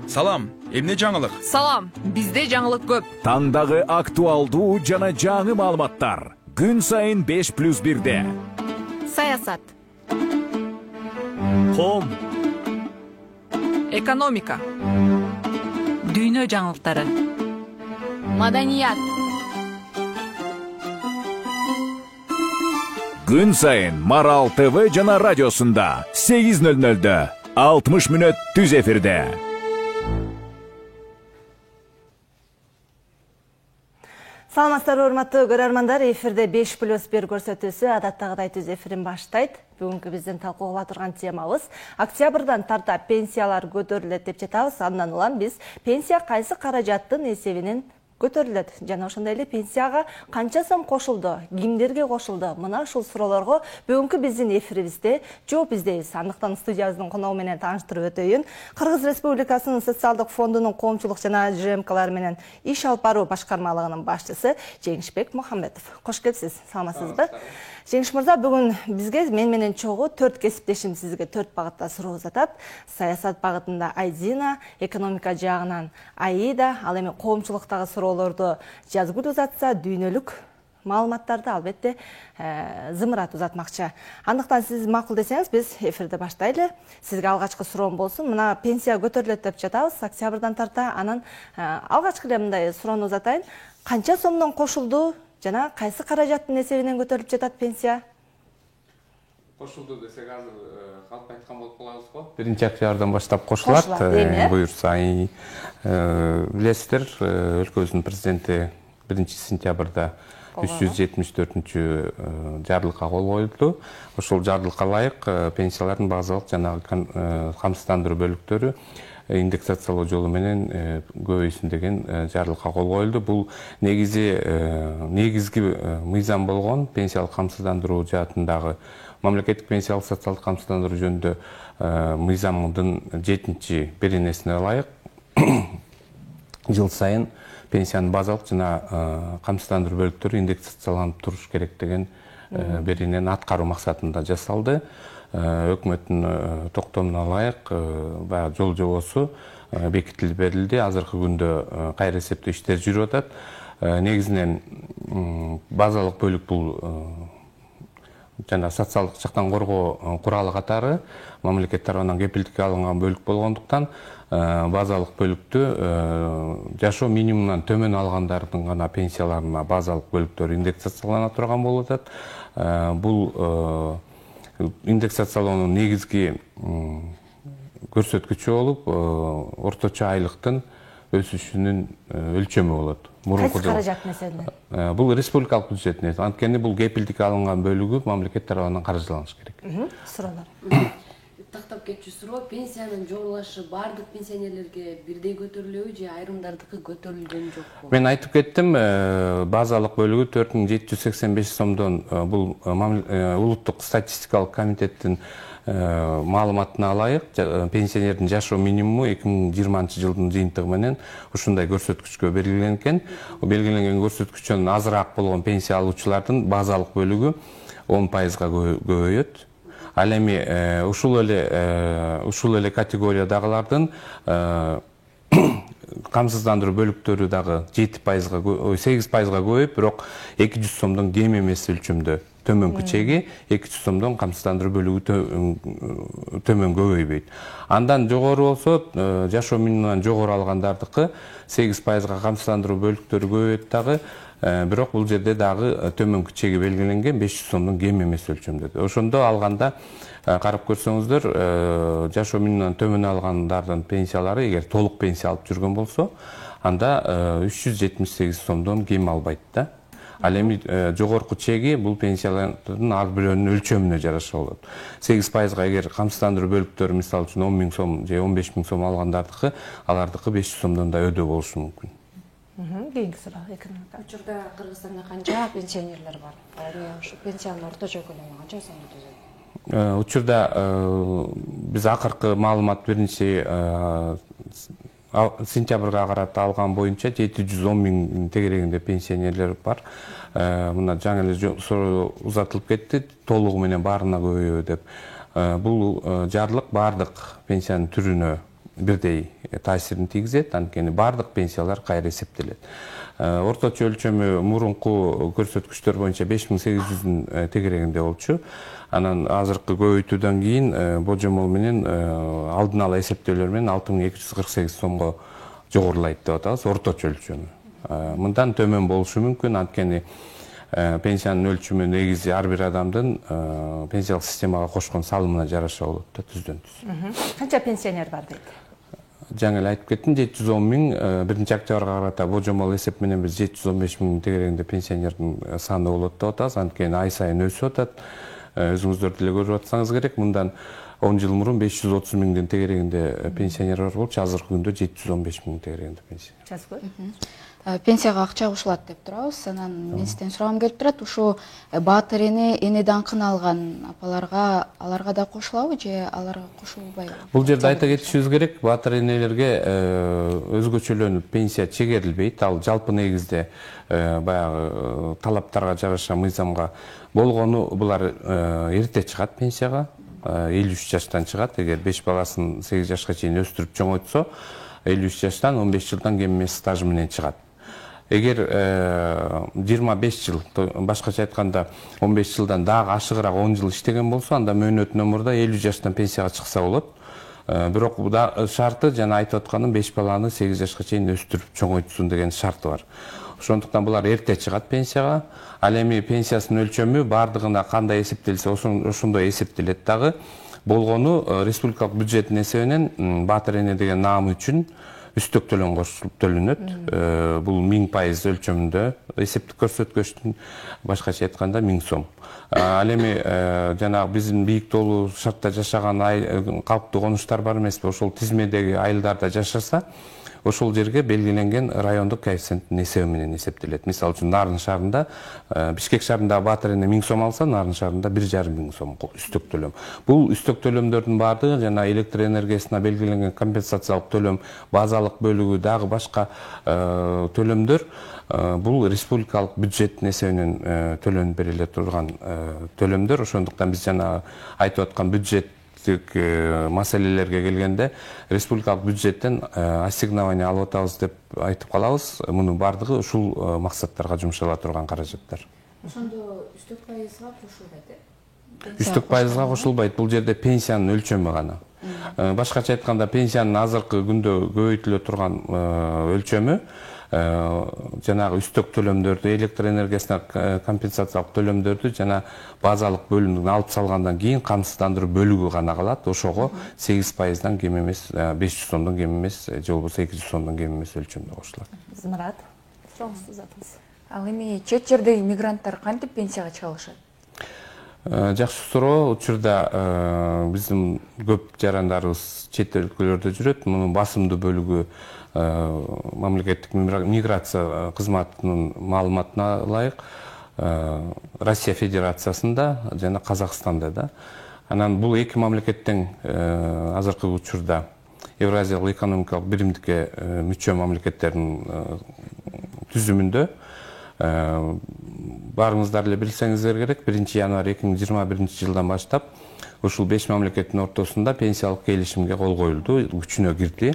Салам, эмне жаңылык? Салам, бизде жаңылык көп. Таңдағы актуалдуу жана жаңы маалыматтар. Күн сайын 5+1-де. Саясат, Ком, экономика, дүйнө жаңылыктары, маданият. Күн сайын Марал ТВ жана радиосунда 8:00-дө 60 мүнөт түз эфирде. Саламатсыздар, урматтуу көрөрмандар, эфирде 5+1 көрсөтүүсү адаттагыдай түз эфирин баштайт. Бүгүнкү биздин талкууга турган темабыз октябрдан тарта пенсиялар көтөрүлөт деп жатабыз. Андан улам биз пенсия кайсы каражаттын эсебинен көтөрүлөт жана ошондой эле пенсияга канча сом кошулду, кимдерге кошулду? Мына ушул суроолорго бүгүнкү биздин эфирибизде жооп издейбиз. Андыктан студиябыздын коногу менен тааныштырып өтөйүн. Кыргыз Республикасынын социалдык фондунун коомчулук жана ЖМКлар менен иш алып баруу башкармалыгынын башчысы Жеңишбек Мухамбетов. Кош келипсиз. Саламатсызбы? Жеңиш мырза, бүгүн бизге мен менен чогуу 4 кесиптешим сизге 4 багытта суроо узатат. Саясат багытында Айдина, экономика жагынан Аида, ал эми коомчулуктагы суроолорду Жазгүл узатса, дүйнөлүк маалыматтарды албетте Зымырат узатмакчы. Андыктан сиз макул десеңиз, биз эфирди баштайлы. Сизге алгачкы суроом болсун. Мына пенсия көтөрүлөт деп жатабыз, октябрдан тарта. Анан алгачкы эле мындай суроону узатайын. Канча сомдон кошулду жана кайсы каражаттын эсебинен көтөрүлүп жатат пенсия? Кошулду десек азыр калп айткан болуп калабыз го. 1-октябрдан баштап кошулат. Буюрса, билесиздер, өлкөбүздүн президенти 1-сентябрда 374-чү жарлыкка кол коюлду. Ошол жарлыкка ылайык пенсиялардын базалык жана камсыздандыруу бөлүктөрү индексациялоо жолу менен көбөйсүн деген жарлыкка кол коюлду. Бул негизги мыйзам болгон пенсиялык камсыздандыруу жаатындагы мамлекеттик пенсиялык социалдык камсыздандыруу жөнүндө мыйзамдын 7-беренесине ылайык жыл сайын пенсиянын базалык жана камсыздандыруу бөлүктөрү индексацияланып туруш керек деген беренени аткаруу максатында жасалды. Өкмөттүн токтомуна ылайык баягы жол жобосу бекитилип берилди. Азыркы күндө кайра эсептөө иштери жүрүп атат. Негизинен базалык бөлүк бул жана социалдык жактан коргоо куралы катары мамлекет тарабынан кепилдикке алынган бөлүк болгондуктан базалык бөлүктү жашоо минимумунан төмөн алгандардын гана пенсияларына базалык бөлүктөр индексациялана турган болуп атат. Бул индексациялоонун негизги көрсөткүчү болуп, орточо айлыктын өсүшүнүн өлчөмү болот. Кайсы каражаттын эсебинен? Бул республикалык бюджеттен. Анткени бул кепилдикке алынган бөлүгү мамлекет тарабынан каржыланышы керек. Суроолор. Тактап кетчү суроо, пенсиянын жоболошу бардык пенсионерлерге бирдей көтөрүлөбү же айрымдардыкы көтөрүлгөн жокпу? Мен айтып кеттим, базалык бөлүгү 4785 сомдон бул улуттук статистикалык комитеттин маалыматына ылайык пенсионердин жашоо минимуму 2020-жылдын жыйынтыгы менен ушундай көрсөткүчкө белгиленген экен. Белгиленген көрсөткүчтөн азыраак болгон пенсия алуучулардын базалык бөлүгү 10%-га көбөйөт. Ал эми ушул эле категориядагылардын камсыздандыруу бөлүктөрү дагы 8%-га көбөйүп, бирок 200 сомдон кем эмес өлчөмдө төмөнкү чеги 200 сомдон камсыздандыруу бөлүгү төмөн көбөйбөйт. Андан жогору болсо, жашоо минимумунан жогору алгандардыкы 8%-га камсыздандыруу бөлүктөрү көбөйөт дагы, бирок бул жерде дагы төмөнкү чеги белгиленген 500 сомдон кем эмес өлчөмдө. Ошондо алганда карап көрсөңүздөр, жашоо минимумунан төмөн алгандардын пенсиялары эгер толук пенсия алып жүргөн болсо, анда 378 сомдон кем албайт да. Ал эми жогорку чеги бул пенсиялардын ар бирөөнүн өлчөмүнө жараша болот. 8%-га эгер камсыздандыруу бөлүктөрү мисалы үчүн 10 000 сом же 15 000 сом алгандардыкы, алардыкы 500 сомдон да өдөө болушу мүмкүн. Кийинки суроо экономика. Учурда Кыргызстанда канча пенсионерлер бар? Ушу пенсиянын орточо көлөмү канча сомду түзөт? Учурда биз акыркы маалымат биринчи сентябрга карата алган боюнча 710 миң тегерегинде пенсионерлер бар. Мына жаңы эле суроо узатылып кетти, толугу менен баарына көбөйбү деп. Бул жарлык бардык пенсиянын түрүнө бирдей таасирин тийгизет, анткени бардык пенсиялар кайра эсептелет. Орточо өлчөмү мурунку көрсөткүчтөр боюнча 5800 тегерегинде болчу. Анан азыркы көбөйтүүдөн кийин божомол менен алдын ала эсептөөлөр менен 6248 сомго жогорулайт деп атабыз, орточо өлчөмү. Мындан төмөн болушу мүмкүн, анткени пенсиянын өлчөмү негизи ар бир адамдын пенсиялык системага кошкон салымына жараша болот да, түздөн түз. Канча пенсионер бар дейт? Жаңы эле айтып кеттим, 710 миң, 1-октябрга карата божомол эсеп менен биз 715 миң тегерегинде пенсионердин саны болот деп атабыз, анткени ай сайын өсүп атат. Өзүңүздөр деле көрүп атсаңыз керек, мындан 10 жыл мурун 530 миңдин тегерегинде пенсионер бар болчу, азыркы күндө 715 миң тегерегинде пенсионер. Жазгы. Пенсияга акча кошулат деп турабыз. Анан мен сизден сурагым келип турат, ушу баатыр эне даңкын алган апаларга, аларга да кошулабы же аларга кошулбайбы? Бул жерде айта кетишибиз керек, баатыр энелерге өзгөчөлөнүп пенсия чегерилбейт. Ал жалпы негизде баягы талаптарга жараша мыйзамга болгону булар эрте чыгат пенсияга. 53 жаштан чыгат. Эгер 5 баласын 8 жашка чейин өстүрүп чоңойтсо, 53 жаштан 15 жылдан кем эмес стаж менен чыгат. Эгер 25 жыл, башкача айтканда 15 жылдан дагы ашыгыраак 10 жыл иштеген болсо, анда мөөнөтүнөн мурда 50 жаштан пенсияга чыкса болот. Бирок шарты жана айтып атканым 5 баланы 8 жашка чейин өстүрүп чоңойтсун деген шарты бар. Ошондуктан булар эрте чыгат пенсияга. Ал эми пенсиясынын өлчөмү бардыгына кандай эсептелсе, ошондой эсептелет дагы. Болгону республикалык бюджеттин эсебинен баатыр эне деген наам үчүн үстөк төлөм кошулуп төлөнөт. Бул 1000% өлчөмүндө эсептик көрсөткүчтүн башкача айтканда 1000 сом. Ал эми жанагы биздин бийик тоолуу шартта жашаган калктуу конуштар бар эмеспи? Ошол тизмедеги айылдарда жашаса, ошол жерге белгиленген райондук коэффициенттин эсеби менен эсептелет. Мисалы үчүн Нарын шаарында, Бишкек шаарында баатыр эне 1000 сом алса, Нарын шаарында 1500 сом үстөк төлөм. Бул үстөк төлөмдөрдүн баардыгы жана электр энергиясына белгиленген компенсациялык төлөм, базалык бөлүгү, дагы башка төлөмдөр бул республикалык бюджеттин эсебинен төлөнүп бериле турган төлөмдөр. Ошондуктан биз жана айтып аткан бюджет маселелерге келгенде республикалык бюджеттен ассигнование алып атабыз деп айтып калабыз. Мунун бардыгы ушул максаттарга жумшала турган каражаттар. Ошондо үстөк пайызга кошулбайт. Үстөк пайызга кошулбайт. Бул жерде пенсиянын өлчөмү гана. Башкача айтканда пенсиянын азыркы күндө көбөйтүлө турган өлчөмү жанагы үстөк төлөмдөрдү, электр энергиясына компенсациялык төлөмдөрдү жана базалык бөлүмдүн алып салгандан кийин камсыздандыруу бөлүгү гана калат. Ошого 8%дан кем эмес, 500 сомдон кем эмес, же болбосо 200 сомдон кем эмес өлчөмдө кошулат. Зымырат. Соңгусу затыңыз. Ал эми чет жердеги мигранттар кантип пенсияга чыга алышат? Жакшы суроо. Учурда биздин көп жарандарыбыз чет өлкөлөрдө жүрөт. Мунун басымдуу бөлүгү мамлекеттик миграция кызматынын маалыматына ылайык Россия Федерациясында жана Казакстанда да. Анан бул эки мамлекеттен азыркы учурда Евразиялык экономикалык биримдикке мүчө мамлекеттердин түзүмүндө. Барыңыздар эле билсеңиздер керек, 1-январь 2021 жылдан баштап ушул 5 мамлекеттин ортосунда пенсиялык келишимге кол коюлду, күчүнө кирди.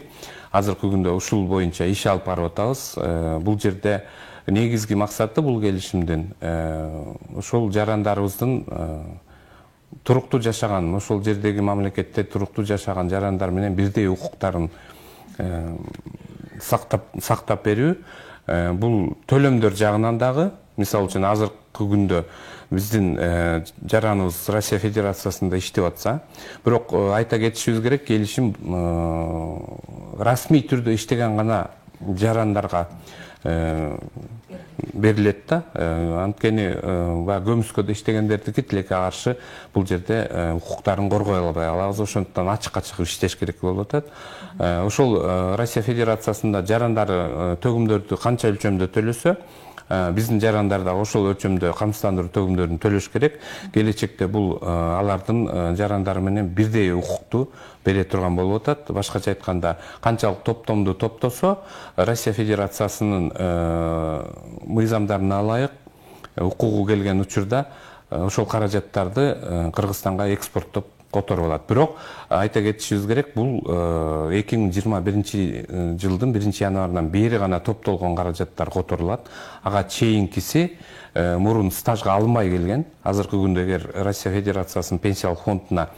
Азыркы күндө ушул боюнча иш алып барып атабыз. Бул жерде негизги максаты бул келишимдин ошол жарандарыбыздын туруктуу жашаган, ошол жердеги мамлекетте туруктуу жашаган жарандар менен бирдей укуктарын сактап берүү. Бул төлөмдөр жагынан дагы, мисалы үчүн азыркы күндө биздин жараныбыз Россия Федерациясында иштеп атса, бирок айта кетишибиз керек, келишим расмий түрдө иштеген гана жарандарга берилет да. Анткени көмүскөдө иштегендердики тилекке каршы бул жерде укуктарын коргой албай калабыз. Ошондуктан ачыкка чыгып иштеш керек болуп атат. Ошол Россия Федерациясында жарандары төгүмдөрдү канча өлчөмдө төлөсө, биздин жарандар да ошол өлчөмдө камсыздандыруу төгүмдөрүн төлөш керек. Келечекте бул алардын жарандары менен бирдей укукту бере турган болуп атат. Башкача айтканда, канчалык топтомду топтосо, Россия Федерациясынын мыйзамдарына ылайык укугу келген учурда ошол каражаттарды Кыргызстанга экспорттоп которуп алат. Бирок айта кетишибиз керек, бул 2021 жылдын 1-январынан бери гана топтолгон каражаттар которулат. Ага чейинкиси мурун стажга алынбай келген. Азыркы күндө эгер Россия Федерациясынын пенсиялык фондуна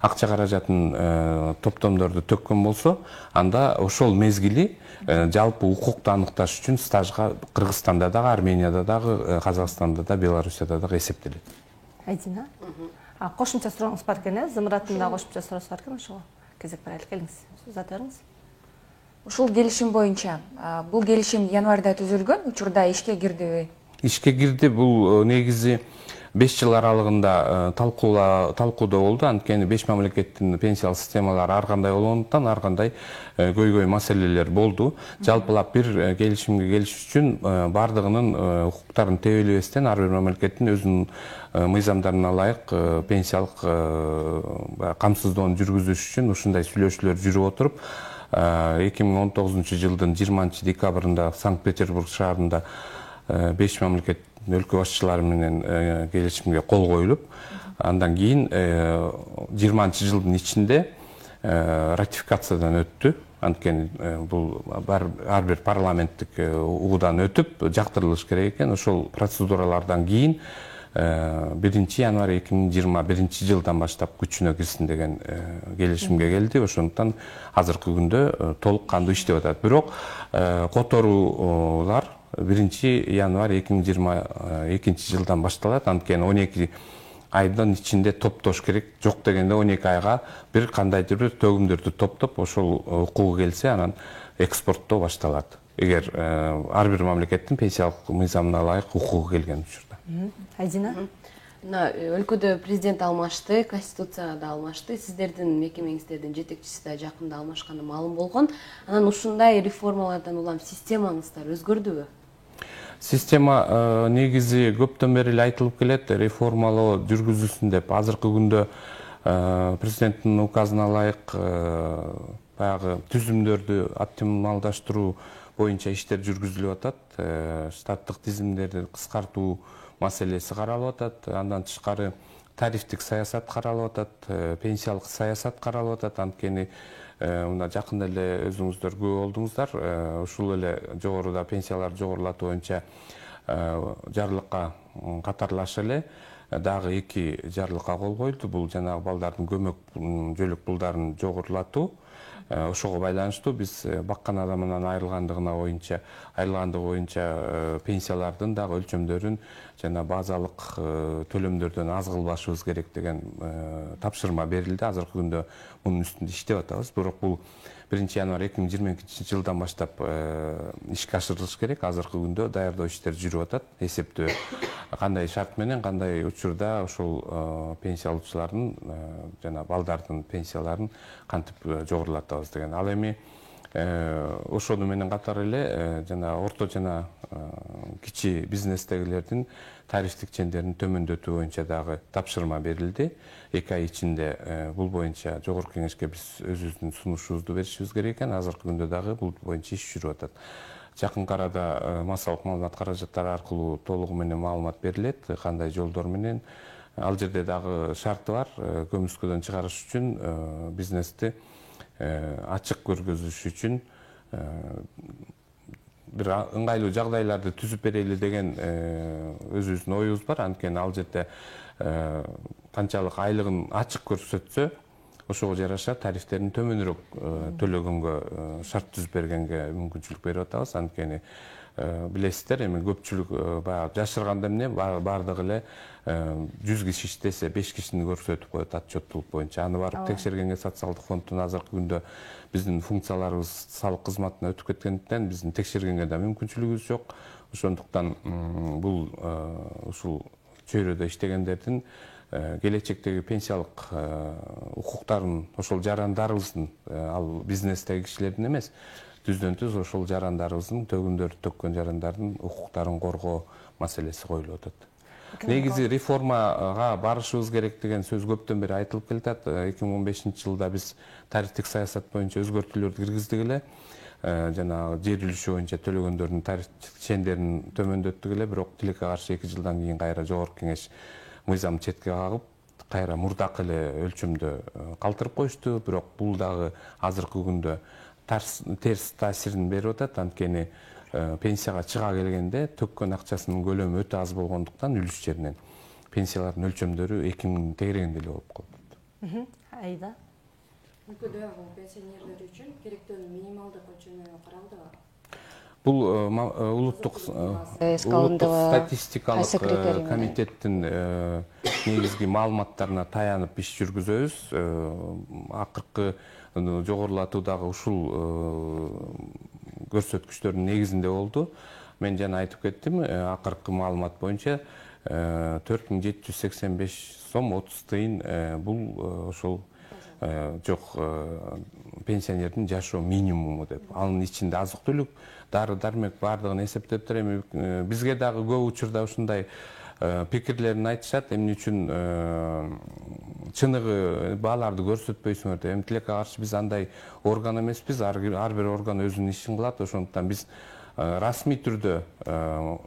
акча каражатын топтомдорду төккөн болсо, анда ошол мезгили жалпы укукту аныкташ үчүн стажга Кыргызстанда дагы, Арменияда дагы, Казакстанда да, Белоруссияда дагы эсептелет. Айдина. Кошумча сурооңуз бар экен, Зымыраттын да кошумча сурооосу бар экен, ошого кезек бар. Келиңиз, сөз атыңыз. Ушул келишим боюнча, бул келишим январда түзүлгөн, учурда ишке кирдиби? Ишке кирди. Бул негизи 5 жыл аралыгында талкууда болду. Анткени 5 мамлекеттин пенсиялык системалары ар кандай болгондуктан ар кандай көйгөй маселелер болду. Жалпылап бир келишимге келиш үчүн бардыгынын укуктарын тебелебестен ар бир мамлекеттин өзүнүн мыйзамдарына ылайык пенсиялык камсыздоону жүргүзүш үчүн ушундай сүйлөшүүлөр жүрүп отуруп, 2019 жылдын 20 декабрында Санкт-Петербург шаарында 5 мамлекет өлкө башчылары менен келишимге кол коюлуп, андан кийин 20 жылдын ичинде ратификациядан өттү. Анткени бул ар бир парламенттик угудан өтүп жактырылыш керек экен. Ошол процедуралардан кийин 1-январь 2021 жылдан баштап күчүнө кирсин деген келишимге келди. Ошондуктан азыркы күндө толук кандуу иштеп атат. Бирок которуулар 1-январь 2022 жылдан башталат. Анткени 12 айдын ичинде топтош керек. Жок дегенде 12 айга бир кандайдыр бир төгүмдөрдү топтоп, ошол укугу келсе, анан экспорттоо башталат. Эгер ар бир мамлекеттин пенсиялык мыйзамына ылайык укугу келген учурда. Айдина. Өлкөдө президент алмашты, конституция да алмашты. Сиздердин мекемеңиздердин жетекчиси да жакында алмашканы маалым болгон. Анан ушундай реформалардан улам системаңыздар өзгөрдүбү? Система негизи көптөн бери эле айтылып келет, реформалоо жүргүзүлсүн деп. Азыркы күндө президенттин указына ылайык баягы түзүмдөрдү оптималдаштыруу боюнча иштер жүргүзүлүп атат. Штаттык тизимдерди кыскартуу маселеси каралып атат. Андан тышкары тарифтик саясат каралып атат, пенсиялык саясат каралып атат. Анткени мына жакында эле өзүңүздөр күбө болдуңуздар. Ушул эле жогоруда пенсияларды жогорулатуу боюнча жарлыкка катарлаша эле дагы 2 жарлыкка кол коюлду. Бул жанагы балдардын көмөк жөлөк пулдарын жогорулатуу. Ошого байланыштуу биз баккан адамынан айрылгандыгы боюнча пенсиялардын дагы өлчөмдөрүн жана базалык төлөмдөрдөн аз кылбашыбыз керек деген тапшырма берилди. Азыркы күндө мунун үстүндө иштеп атабыз. Бирок бул 1-январь 2022 жылдан баштап ишке ашырылыш керек. Азыркы күндө даярдоо иштери жүрүп атат. Эсептөө кандай шарт менен, кандай учурда ошол пенсия алуучулардын жана балдардын пенсияларын кантип жогорулатабыз деген. Ал эми ошону менен катар эле жана орто жана кичи бизнестегилердин тарифтик чендерин төмөндөтүү боюнча дагы тапшырма берилди. 2 ай ичинде бул боюнча жогорку кеңешке биз өзүбүздүн сунушубузду беришибиз керек экен. Азыркы күндө дагы бул боюнча иш жүрүп атат. Жакынкы арада массалык маалымат каражаттары аркылуу толугу менен маалымат берилет, кандай жолдор менен. Ал жерде дагы шарты бар. Көмүскөдөн чыгарыш үчүн бизнести ачык көргөзүш үчүн бир ыңгайлуу жагдайларды түзүп берели деген өзүбүздүн оюбуз бар. Анткени ал жерде канчалык айлыгын ачык көрсөтсө, ошого жараша тарифтерин төмөнүрөөк төлөгөнгө шарт түзүп бергенге мүмкүнчүлүк берип атабыз. Анткени билесиздер, эми көпчүлүк баягы жашырганда эмне бардыгы эле 100 киши иштесе 5 кишини көрсөтүп коет отчеттуулук боюнча. Аны барып текшергенге социалдык фонддун азыркы күндө биздин функцияларыбыз салык кызматына өтүп кеткендиктен биздин текшергенге да мүмкүнчүлүгүбүз жок. Ошондуктан бул ушул чөйрөдө иштегендердин келечектеги пенсиялык укуктарын ошол жарандарыбыздын, ал бизнестеги кишилердин эмес, түздөн түз ошол жарандарыбыздын, төгүндөрдү төккөн жарандардын укуктарын коргоо маселеси коюлуп атат. Негизи реформага барышыбыз керек деген сөз көптөн бери айтылып келатат. 2015-жылда биз тарифтик саясат боюнча өзгөртүүлөрдү киргиздик эле. Жанагы жер үлүшү боюнча төлөгөндөрдүн тарифтик чендерин төмөндөттүк эле, бирок тилекке каршы 2 жылдан кийин кайра жогорку кеңеш мыйзамды четке кагып, кайра мурдакы эле өлчөмдө калтырып коюшту. Бирок бул дагы азыркы күндө терс таасирин берип атат. Анткени пенсияга чыга келгенде төккөн акчасынын көлөмү өтө аз болгондуктан үлүш жеринен пенсиялардын өлчөмдөрү 2000 тегерегинде эле болуп калат. Айда. Өлкөдө пенсионерлер үчүн керектүү минималдык өлчөмү каралдыбы? Бул улуттук статистикалык комитеттин негизги маалыматтарына таянып иш жүргүзөбүз. Акыркы жогорулатуудагы ушул көрсөткүчтөрдүн негизинде болду. Мен жана айтып кеттим, акыркы маалымат боюнча 4785 сом 30 тыйын бул ошол жок пенсионердин жашоо минимуму деп. Анын ичинде азык-түлүк, дары-дармек бардыгын эсептептир. Эми бизге дагы көп учурда ушундай пикирлерин айтышат. Эмне үчүн чыныгы бааларды көрсөтпөйсүңөр деп. Эми тилекке каршы биз андай орган эмеспиз. Ар бир орган өзүнүн ишин кылат. Ошондуктан биз расмий түрдө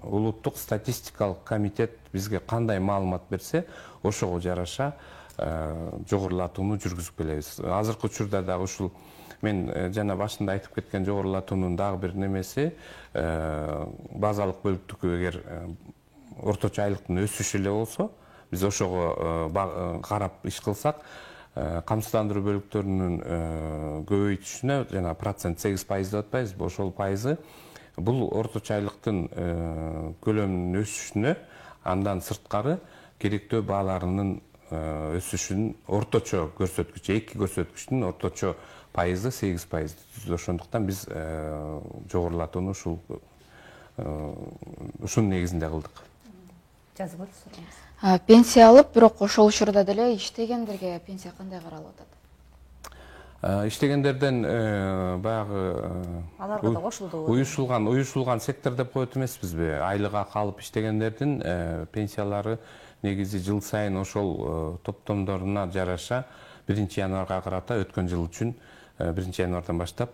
улуттук статистикалык комитет бизге кандай маалымат берсе, ошого жараша жогорулатууну жүргүзүп келебиз. Азыркы учурда дагы ушул мен жана башында айтып кеткен жогорулатуунун дагы бир немеси, базалык бөлүктүккө эгер орточо айлыктын өсүшү эле болсо, биз ошого карап иш кылсак, камсыздандыруу бөлүктөрүнүн көбөйтүшүнө жана процент 8% деп атпайбызбы, ошол пайызы бул орточо айлыктын көлөмүнүн өсүшүнө, андан сырткары керектөө бааларынын өсүшүнүн орточо көрсөткүчү, эки көрсөткүчтүн орточо пайызы 8%. Ошондуктан биз жогорулатууну ушунун негизинде кылдык. Жазып отурсуңуз. Пенсия алып, бирок ошол учурда деле иштегендерге пенсия кандай каралып атат? Иштегендерден баягы Аларга да кошулду. Уюшулган сектор деп коет эмеспизби? Айлык акы алып иштегендердин пенсиялары негизи жыл сайын ошол топтомдоруна жараша 1-январга карата өткөн жыл үчүн 1-январдан баштап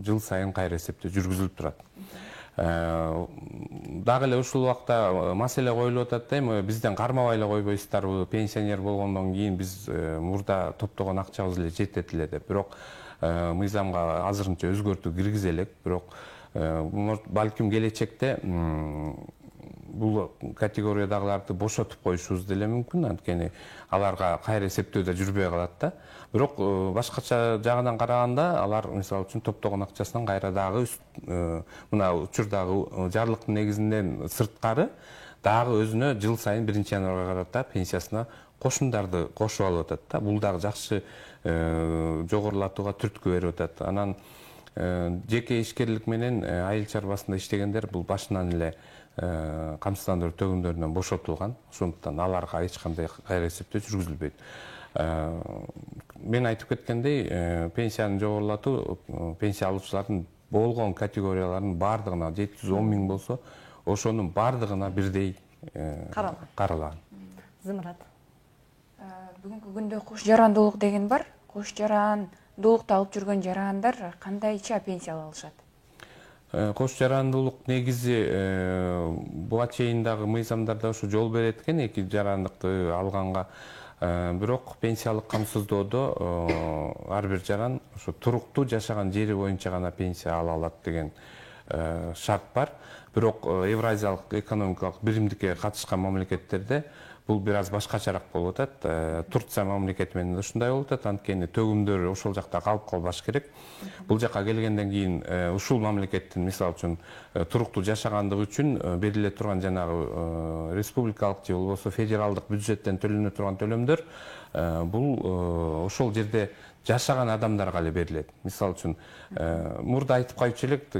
жыл сайын кайра эсептөө жүргүзүлүп турат. Дагы эле ушул убакта маселе коюлуп атат да, эми бизден кармабай эле койбойсуздарбы, пенсионер болгондон кийин биз мурда топтогон акчабыз эле жетет эле деп. Бирок мыйзамга азырынча өзгөртүү киргизе элек, бирок балким келечекте бул категориядагыларды бошотуп коюшубуз деле мүмкүн, анткени аларга кайра эсептөө да жүрбөй калат да. Бирок башкача жагынан караганда алар мисалы үчүн топтогон акчасынан кайра дагы мына учурдагы жарлыктын негизинен сырткары дагы өзүнө жыл сайын 1-январга карата пенсиясына кошумдарды кошуп алып атат да. Бул дагы жакшы жогорулатууга түрткү берип атат. Анан жеке ишкерлик менен айыл чарбасында иштегендер бул башынан эле камсыздандыруу төгүндөрүнөн бошотулган. Ошондуктан аларга эч кандай кайра эсептөө жүргүзүлбөйт. Мен айтып кеткендей, пенсияны жогорулатуу пенсия алуучулардын болгон категорияларынын бардыгына 710 миң болсо, ошонун бардыгына бирдей каралган. Зымырат. Бүгүнкү күндө кош жарандуулук деген бар. Кош жарандуулукту алып жүргөн жарандар кандайча пенсия алышат? Кош жарандуулук негизи буга чейин дагы мыйзамдарда ушу жол берет экен, эки жарандыкты алганга. Бирок пенсиялык камсыздоодо ар бир жаран ошо туруктуу жашаган жери боюнча гана пенсия ала алат деген шарт бар. Бирок Евразиялык экономикалык биримдикке катышкан мамлекеттерде бул бир аз башкачараак болуп атат. Турция мамлекети менен ушундай болуп атат, анткени төгүмдөр ошол жакта калып калбаш керек. Бул жакка келгенден кийин ушул мамлекеттин мисалы үчүн туруктуу жашагандыгы үчүн бериле турган жанагы республикалык же болбосо федералдык бюджеттен төлөнө турган төлөмдөр бул ошол жерде жашаган адамдарга эле берилет. Мисалы үчүн мурда айтып койчу элек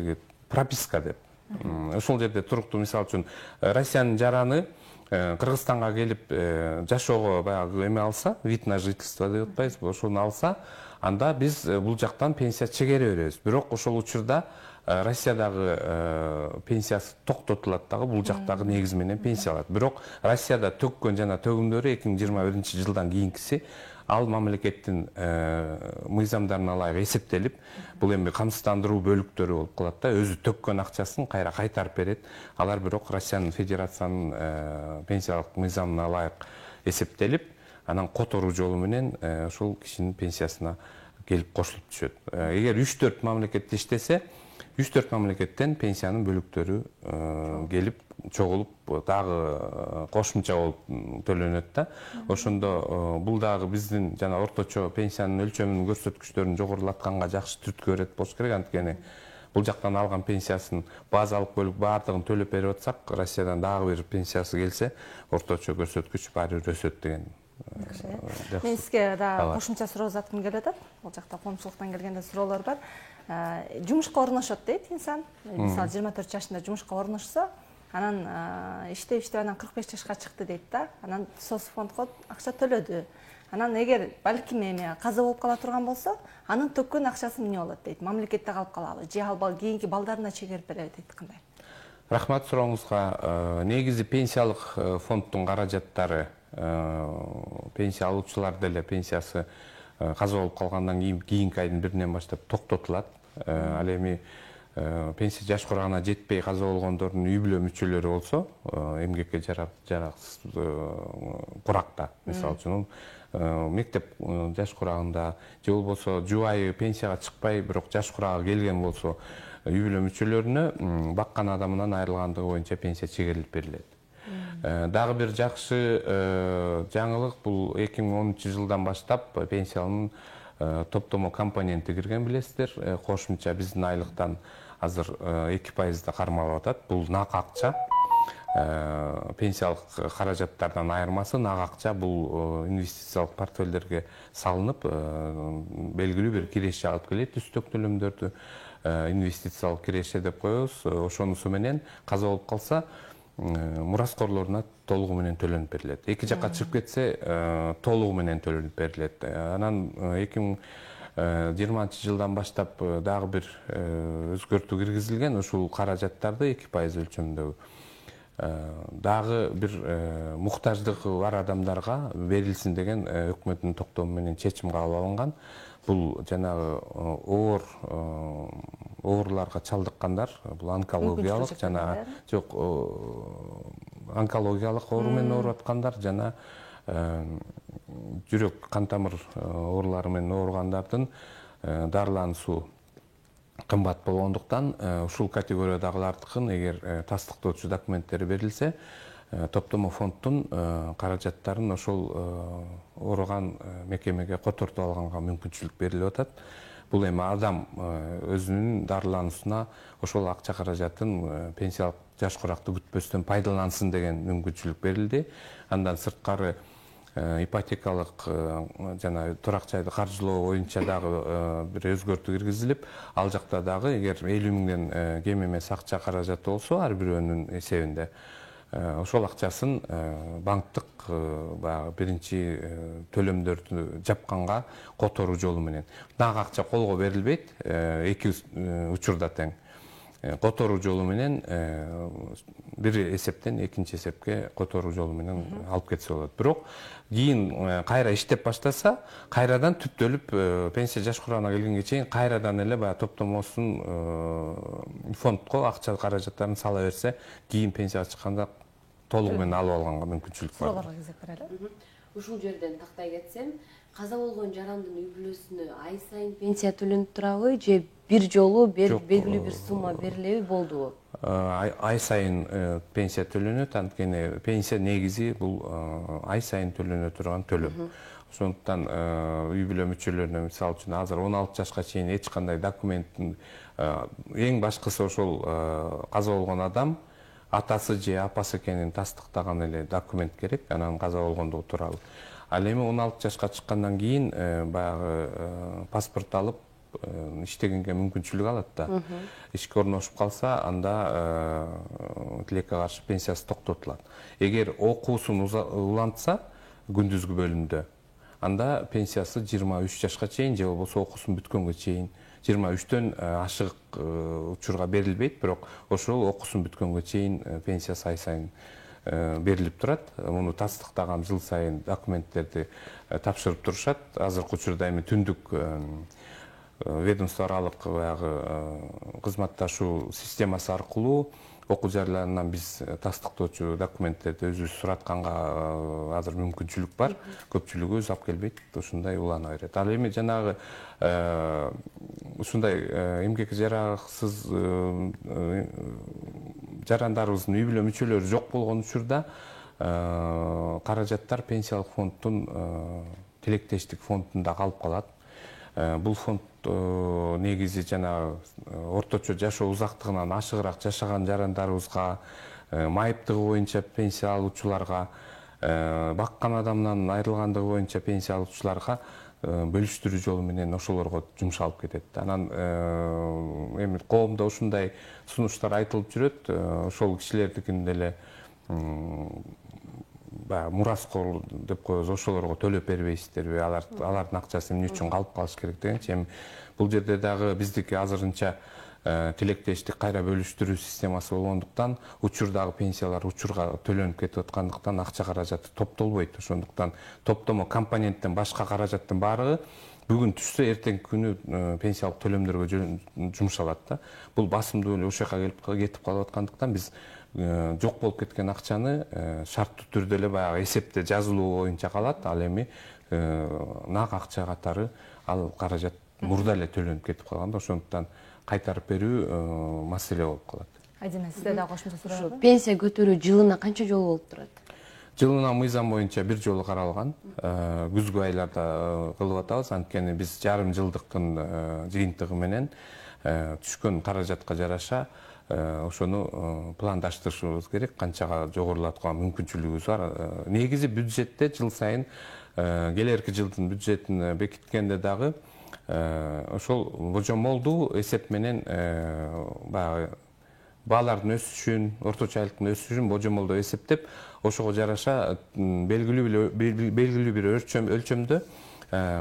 прописка деп. Ошол жерде туруктуу мисалы үчүн Россиянын жараны Кыргызстанга келип жашоого баягы эме алса, вид на жительство деп атпайбыз, ошону алса, анда биз бул жактан пенсия чегере беребиз. Бирок ошол учурда Россиядагы пенсиясы токтотулат дагы, бул жактагы негизи менен пенсия алат. Бирок Россияда төккөн жана төгүмдөрү 2021-жылдан кийинкиси ал мамлекеттин мыйзамдарына ылайык эсептелип, бул эми камсыздандыруу бөлүктөрү болуп калат да, өзү төккөн акчасын кайра кайтарып берет. Алар бирок Россиянын федерациянын пенсиялык мыйзамына ылайык эсептелип, анан которуу жолу менен ошол кишинин пенсиясына келип кошулуп түшөт. Эгер 3-4 мамлекетте иштесе, 3-4 мамлекеттен пенсиянын бөлүктөрү келип чогулуп дагы кошумча болуп төлөнөт да. Ошондо бул дагы биздин жана орточо пенсиянын өлчөмүнүн көрсөткүчтөрүн жогорулатканга жакшы түрткү берет болуш керек. Анткени бул жактан алган пенсиясын базалык бөлүк баардыгын төлөп берип атсак, Россиядан дагы бир пенсиясы келсе, орточо көрсөткүч баары бир өсөт деген. Мен сизге да кошумча суроо заткым келип атат. Бул жакта коомчулуктан келгенде суроолор бар. Жумушка орношот дейт инсан. Мисалы 24 жашында жумушка орношсо, анан иштеп анан 45 жашка чыкты дейт да. Анан соцфондго акча төлөдү. Анан эгер балким эме каза болуп кала турган болсо, анын төккөн акчасы эмне болот дейт. Мамлекетте калып калабы же ал кийинки балдарына чегерип береби дейт. Кандай? Рахмат сурооңузга. Негизи пенсиялык фонддун каражаттары пенсия алуучулар деле пенсиясы каза болуп калгандан кийинки айдын 1-нен баштап токтотулат. Ал эми пенсия жаш курагына жетпей каза болгондордун үй бүлө мүчөлөрү болсо, эмгекке жараксыз куракта, мисалы үчүн мектеп жаш курагында же болбосо жубайы пенсияга чыкпай, бирок жаш курагына келген болсо, үй бүлө мүчөлөрүнө баккан адамынан айрылгандыгы боюнча пенсия чегерилип берилет. Дагы бир жакшы жаңылык, бул 2010-жылдан баштап пенсиянын топтомо компоненти кирген, билесиздер. Кошумча биздин айлыктан азыр 2% кармалып атат. Бул нак акча. Пенсиялык каражаттардан айырмасы нак акча, бул инвестициялык портфелдерге салынып, белгилүү бир киреше алып келет. Үстөк төлөмдөрдү инвестициялык киреше деп коебуз. Ошонусу менен каза болуп калса, мураскорлоруна толугу менен төлөнүп берилет. Эки жакка чыгып кетсе, толугу менен төлөнүп берилет. Анан 2020-жылдан баштап дагы бир өзгөртүү киргизилген. Ушул каражаттарды 2% өлчөмүндөгү дагы бир муктаждыгы бар адамдарга берилсин деген өкмөттүн токтому менен чечим кабыл алынган. Бул жанагы оорларга чалдыккандар, бул онкологиялык жана жок онкологиялык оору менен ооруп аткандар жана жүрөк кан тамыр оорулары менен ооругандардын дарылануусу кымбат болгондуктан ушул категориядагылардыкын эгер тастыктоочу документтери берилсе, топтомо фонддун каражаттарын ошол ооруган мекемеге котортуп алганга мүмкүнчүлүк берилип атат. Бул эми адам өзүнүн дарылануусуна ошол акча каражатын пенсиялык жаш куракты күтпөстөн пайдалансын деген мүмкүнчүлүк берилди. Андан сырткары ипотекалык жана турак жайды каржылоо боюнча дагы бир өзгөртүү киргизилип, ал жакта дагы эгер 50 миңден кем эмес акча каражаты болсо ар бирөөнүн эсебинде, ошол акчасын банктык баягы биринчи төлөмдөрдү жапканга которуу жолу менен. Нак акча колго берилбейт, эки учурда тең. Которуу жолу менен бир эсептен экинчи эсепке которуу жолу менен алып кетсе болот. Бирок кийин кайра иштеп баштаса, кайрадан түптөлүп пенсия жаш курагына келгенге чейин кайрадан эле баягы топтомосун фондко акча каражаттарын сала берсе, кийин пенсияга чыкканда толугу менен алып алганга мүмкүнчүлүк бар. Суроолорго кезек берели. Ушул жерден тактай кетсем, каза болгон жарандын үй бүлөсүнө ай сайын пенсия төлөнүп турабы же бир жолу белгилүү бир сумма берилеби, болдубу? Ай сайын пенсия төлөнөт, анткени пенсия негизи бул ай сайын төлөнө турган төлөм. Ошондуктан үй бүлө мүчөлөрүнө мисалы үчүн азыр 16 жашка чейин эч кандай документтин эң башкысы ошол каза болгон адам атасы же апасы экенин тастыктаган эле документ керек, анан каза болгондугу тууралуу. Ал эми 16 жашка чыккандан кийин баягы паспорт алып иштегенге мүмкүнчүлүк алат да. Ишке орношуп калса, анда тилекке каршы пенсиясы токтотулат. Эгер окуусун улантса күндүзгү бөлүмдө, анда пенсиясы 23 жашка чейин же болбосо окуусун бүткөнгө чейин 23төн ашык учурга берилбейт, бирок ошол окуусун бүткөнгө чейин пенсия ай сайын берилип турат. Муну тастыктаган жыл сайын документтерди тапшырып турушат. Азыркы учурда эми түндүк ведомство аралык кызматташуу системасы аркылуу окуу жайларынан биз тастыктоочу документтерди өзүбүз суратканга азыр мүмкүнчүлүк бар. Көпчүлүгү өзү алып келбейт, ушундай улана берет. Ал эми жанагы ушундай эмгекке жараксыз жарандарыбыздын үй бүлө мүчөлөрү жок болгон учурда каражаттар пенсиялык фонддун тилектештик фондунда калып калат. Бул фонд негизи жанагы орточо жашоо узактыгынан ашыгыраак жашаган жарандарыбызга, майыптыгы боюнча пенсия алуучуларга, баккан адамдан айрылгандыгы боюнча пенсия алуучуларга бөлүштүрүү жолу менен ошолорго жумшалып кетет. Анан эми коомдо ушундай сунуштар айтылып жүрөт. Ошол кишилердикин деле мураскор деп коебуз, ошолорго төлөп бербейсиздерби, алардын акчасы эмне үчүн калып калыш керек дегенчи. Эми бул жерде дагы биздики азырынча тилектештик кайра бөлүштүрүү системасы болгондуктан учурдагы пенсиялар учурга төлөнүп кетип аткандыктан акча каражаты топтолбойт. Ошондуктан топтомо компоненттен башка каражаттын баардыгы бүгүн түшсө эртеңки күнү пенсиялык төлөмдөргө жумшалат да. Бул басымдуу эле ошол жака кетип калып аткандыктан биз жок болуп кеткен акчаны шарттуу түрдө эле баягы эсепте жазылуу боюнча калат. Ал эми нак акча катары ал каражат мурда эле төлөнүп кетип калганда, ошондуктан кайтарып берүү маселе болуп калат. Айдина, сизде да кошумча суроо барбы? Пенсия көтөрүү жылына канча жолу болуп турат? Жылына мыйзам боюнча бир жолу каралган. Күзгү айларда кылып атабыз, анткени биз жарым жылдыктын жыйынтыгы менен түшкөн каражатка жараша ошону пландаштырышыбыз керек, канчага жогорулаткан мүмкүнчүлүгүбүз бар. Негизи бюджетте жыл сайын келерки жылдын бюджетин бекиткенде дагы ошол божомолдуу эсеп менен баягы баалардын өсүшүн, орточо айлыктын өсүшүн божомолдоо эсептеп, ошого жараша белгилүү бир өлчөмдө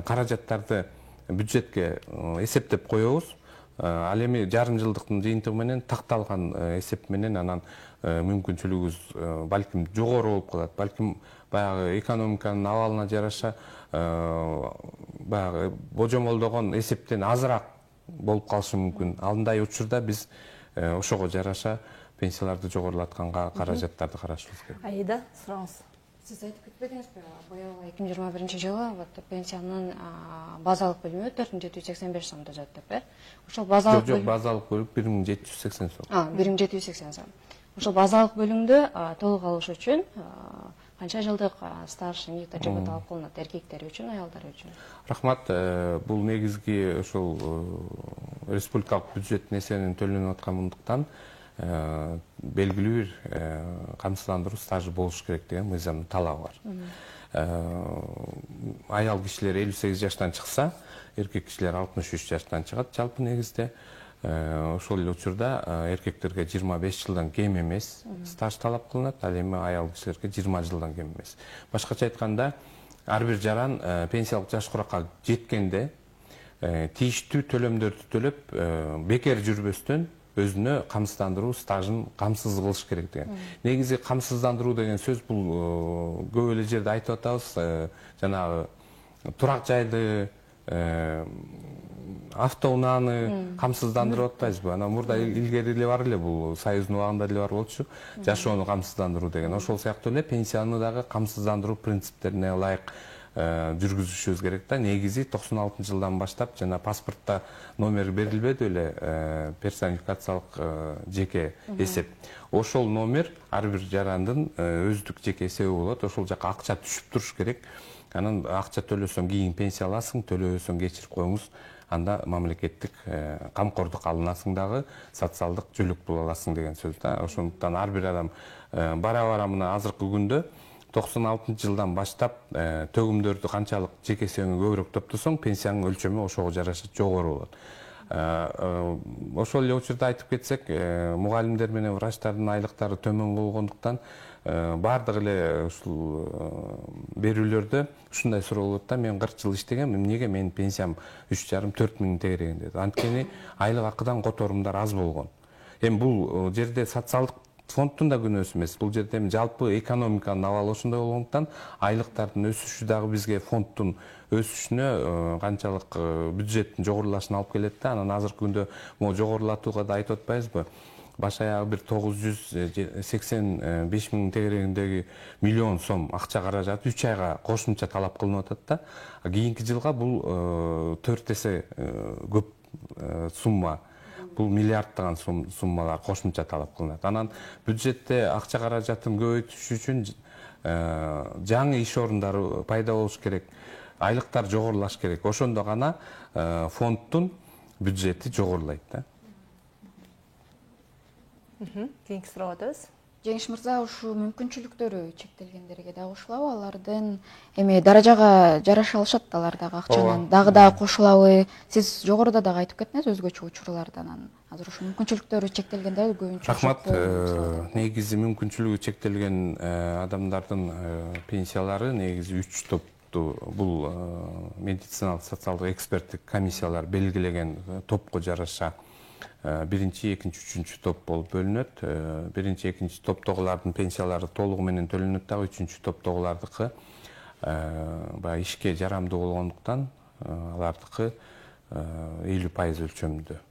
каражаттарды бюджетке эсептеп коебуз. Ал эми жарым жылдыктын жыйынтыгы менен такталган эсеп менен анан мүмкүнчүлүгүбүз балким жогору болуп калат. Балким баягы экономиканын абалына жараша баягы божомолдогон эсептен азыраак болуп калышы мүмкүн. Андай учурда биз ошого жараша пенсияларды жогорулатканга каражаттарды карашыбыз керек. Аида, сурооңуз. Сиз айтып кетпедиңизби, быйыл 2021-жылы пенсиянын базалык бөлүмү 4785 сомдо жатат деп, Ошол базалык бөлүм базалык бөлүм 1780 сом. 1780 сом. Ошол базалык бөлүмдү толук алыш үчүн канча жылдык стаж эмгек тажрыйба талап кылынат эркектер үчүн, аялдар үчүн? Рахмат. Бул негизги ошол республикалык бюджеттин эсебинен төлөнүп аткандыктан белгилүү бир камсыздандыруу стажы болуш керек деген мыйзамдын талабы бар. Аял кишилер 58 жаштан чыкса, эркек кишилер 63 жаштан чыгат жалпы негизде. Ошол эле учурда эркектерге 25 жылдан кем эмес стаж талап кылынат, ал эми аял кишилерге 20 жылдан кем эмес. Башкача айтканда, ар бир жаран пенсиялык жаш куракка жеткенде тийиштүү төлөмдөрдү төлөп, бекер жүрбөстөн өзүнө камсыздандыруу стажын камсыз кылыш керек деген. Негизи камсыздандыруу деген сөз бул көп эле жерде айтып атабыз, жанагы турак жайды, автоунааны камсыздандырып атпайбызбы? Анан мурда илгери эле бар эле, бул Союздун убагында эле бар болчу, жашоону камсыздандыруу деген. Ошол сыяктуу эле пенсияны дагы камсыздандыруу принциптерине ылайык жүргүзүшүбүз керек да. Негизи 96-жылдан баштап жана паспортто номер берилбеди эле, персонификациялык жеке эсеп. Ошол номер ар бир жарандын өздүк жеке эсеби болот. Ошол жака акча түшүп туруш керек. Анан акча төлөсөң кийин пенсия аласың, төлөбөсөң кечирип коюңуз. Анда мамлекеттик камкордук алынасың дагы, социалдык жөлөк боло аласың деген сөз да. Ошондуктан ар бир адам бара мына азыркы күндө жылдан баштап төгүмдөрдү канчалык жекесеңи көбүрөөк топтосоң, пенсиянын өлчөмү ошого жараша жогору болот. Ошол эле учурда айтып кетсек, мугалимдер менен врачтардын айлыктары төмөн болгондуктан бардык эле ушул берүүлөрдө ушундай суроо болот да, мен 40 жыл иштегем, эмнеге менин пенсиям 3,5–4 миң тегерегин дейт. Анткени айлык акыдан которумдар аз болгон. Эми бул жерде социалдык фондтун да күнөөсү эмес. Бул жерде эми жалпы экономиканын абалы ошондой болгондуктан айлыктардын өсүшү дагы бизге фондтун өсүшүнө канчалык бюджеттин жогорулашына алып келет да. Анан азыркы күндө могу жогорулатууга да айтып атпайбызбы? Баш аягы бир 985 миң тегерегиндеги миллион сом акча каражаты 3 айга кошумча талап кылынып атат да. Кийинки жылга бул 4 эсе көп сумма. Бул миллиарддаган суммалар кошумча талап кылынат. Анан бюджетте акча каражатын көбөйтүш үчүн жаңы иш орундары пайда болуш керек, айлыктар жогорулаш керек. Ошондо гана фондтун бюджети жогорулайт да. Кийинки суроого өтөбүз. Жеңиш мырза, ушу мүмкүнчүлүктөрү чектелгендерге дагы кошулабы? Алардын эми даражага жараша алышат алар дагы акчанын. Дагы да кошулабы? Сиз жогоруда дагы айтып кеттиңиз өзгөчө учурлардан. Азыр ушу мүмкүнчүлүктөрү чектелгендер көбүнчө. Рахмат. Негизи мүмкүнчүлүгү чектелген адамдардын пенсиялары негизи 3 топту. Бул медициналык социалдык эксперттик комиссиялар белгилеген топко жараша биринчи, экинчи, үчүнчү топ болуп бөлүнөт. Биринчи, экинчи топтогулардын пенсиялары толугу менен төлөнөт дагы, үчүнчү топтогулардыкы баягы ишке жарамдуу болгондуктан алардыкы 50% өлчөмүндө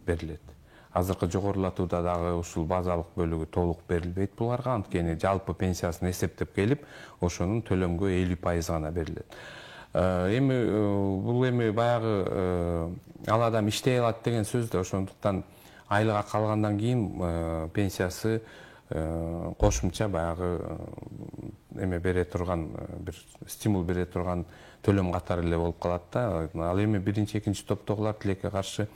берилет. Азыркы жогорулатууда дагы ушул базалык бөлүгү толук берилбейт буларга, анткени жалпы пенсиясын эсептеп келип, ошонун төлөмгө 50% гана берилет. Эми бул эми баягы ал адам иштей алат деген сөз да, ошондуктан айлык акы алгандан кийин пенсиясы кошумча баягы эме бере турган, бир стимул бере турган төлөм катары эле болуп калат да. Ал эми биринчи, экинчи топтогулар тилекке каршы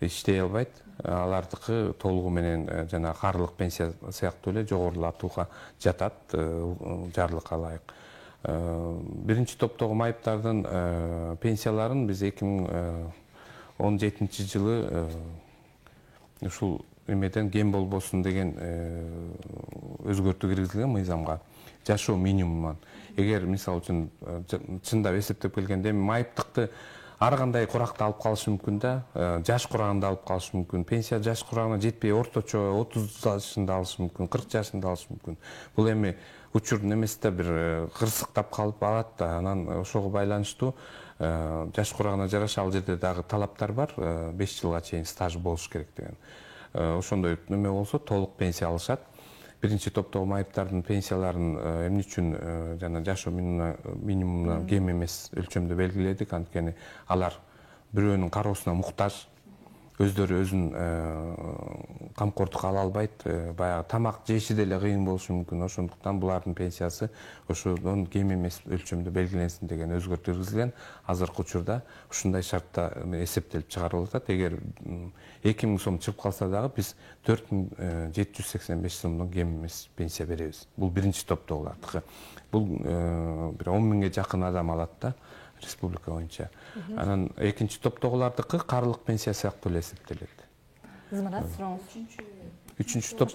иштей албайт. Алардыкы толугу менен жана каарылык пенсия сыяктуу эле жогорулатууга жатат, жарлыкка ылайык. Биринчи топтогу майыптардын пенсияларын биз 2017 жылы ушул эмеден кем болбосун деген өзгөртүү киргизилген мыйзамга, жашоо минимумун. Эгер мисалы үчүн чындап эсептеп келгенде майыптыкты ар кандай куракта алып калышы мүмкүн да, жаш курагында алып калышы мүмкүн. Пенсия жаш курагына жетпей орточо 30 жашында алышы мүмкүн, 40 жашында алышы мүмкүн. Бул эми учурдун эместе бир кырсыктап калып алат да, анан ошого байланыштуу жаш курагына жараша ал жерде дагы талаптар бар, 5 жылга чейин стаж болуш керек деген. Ошондой неме болсо толук пенсия алышат. Биринчи топтогу майыптардын пенсияларын эмне үчүн жана жашоо минимумуна кем эмес өлчөмдө белгиледик, анткени алар бирөөнүн кароосуна муктаж, өздөрү өзүн камкордукка ала албайт, баягы тамак жеши деле кыйын болушу мүмкүн. Ошондуктан булардын пенсиясы ошодон кем эмес өлчөмдө белгиленсин деген өзгөртүү киргизилген. Азыркы учурда ушундай шартта эсептелип чыгарылып атат. Эгер 2000 сом чыгып калса дагы биз 4785 сомдон кем эмес пенсия беребиз. Бул биринчи топтогулардыкы. Бул бир 10 миңге жакын адам алат да, республика боюнча. Анан экинчи топтогулардыкы каарылык пенсия сыяктуу эле эсептелет. Зымырат, сурооңуз. Үчүнчү топ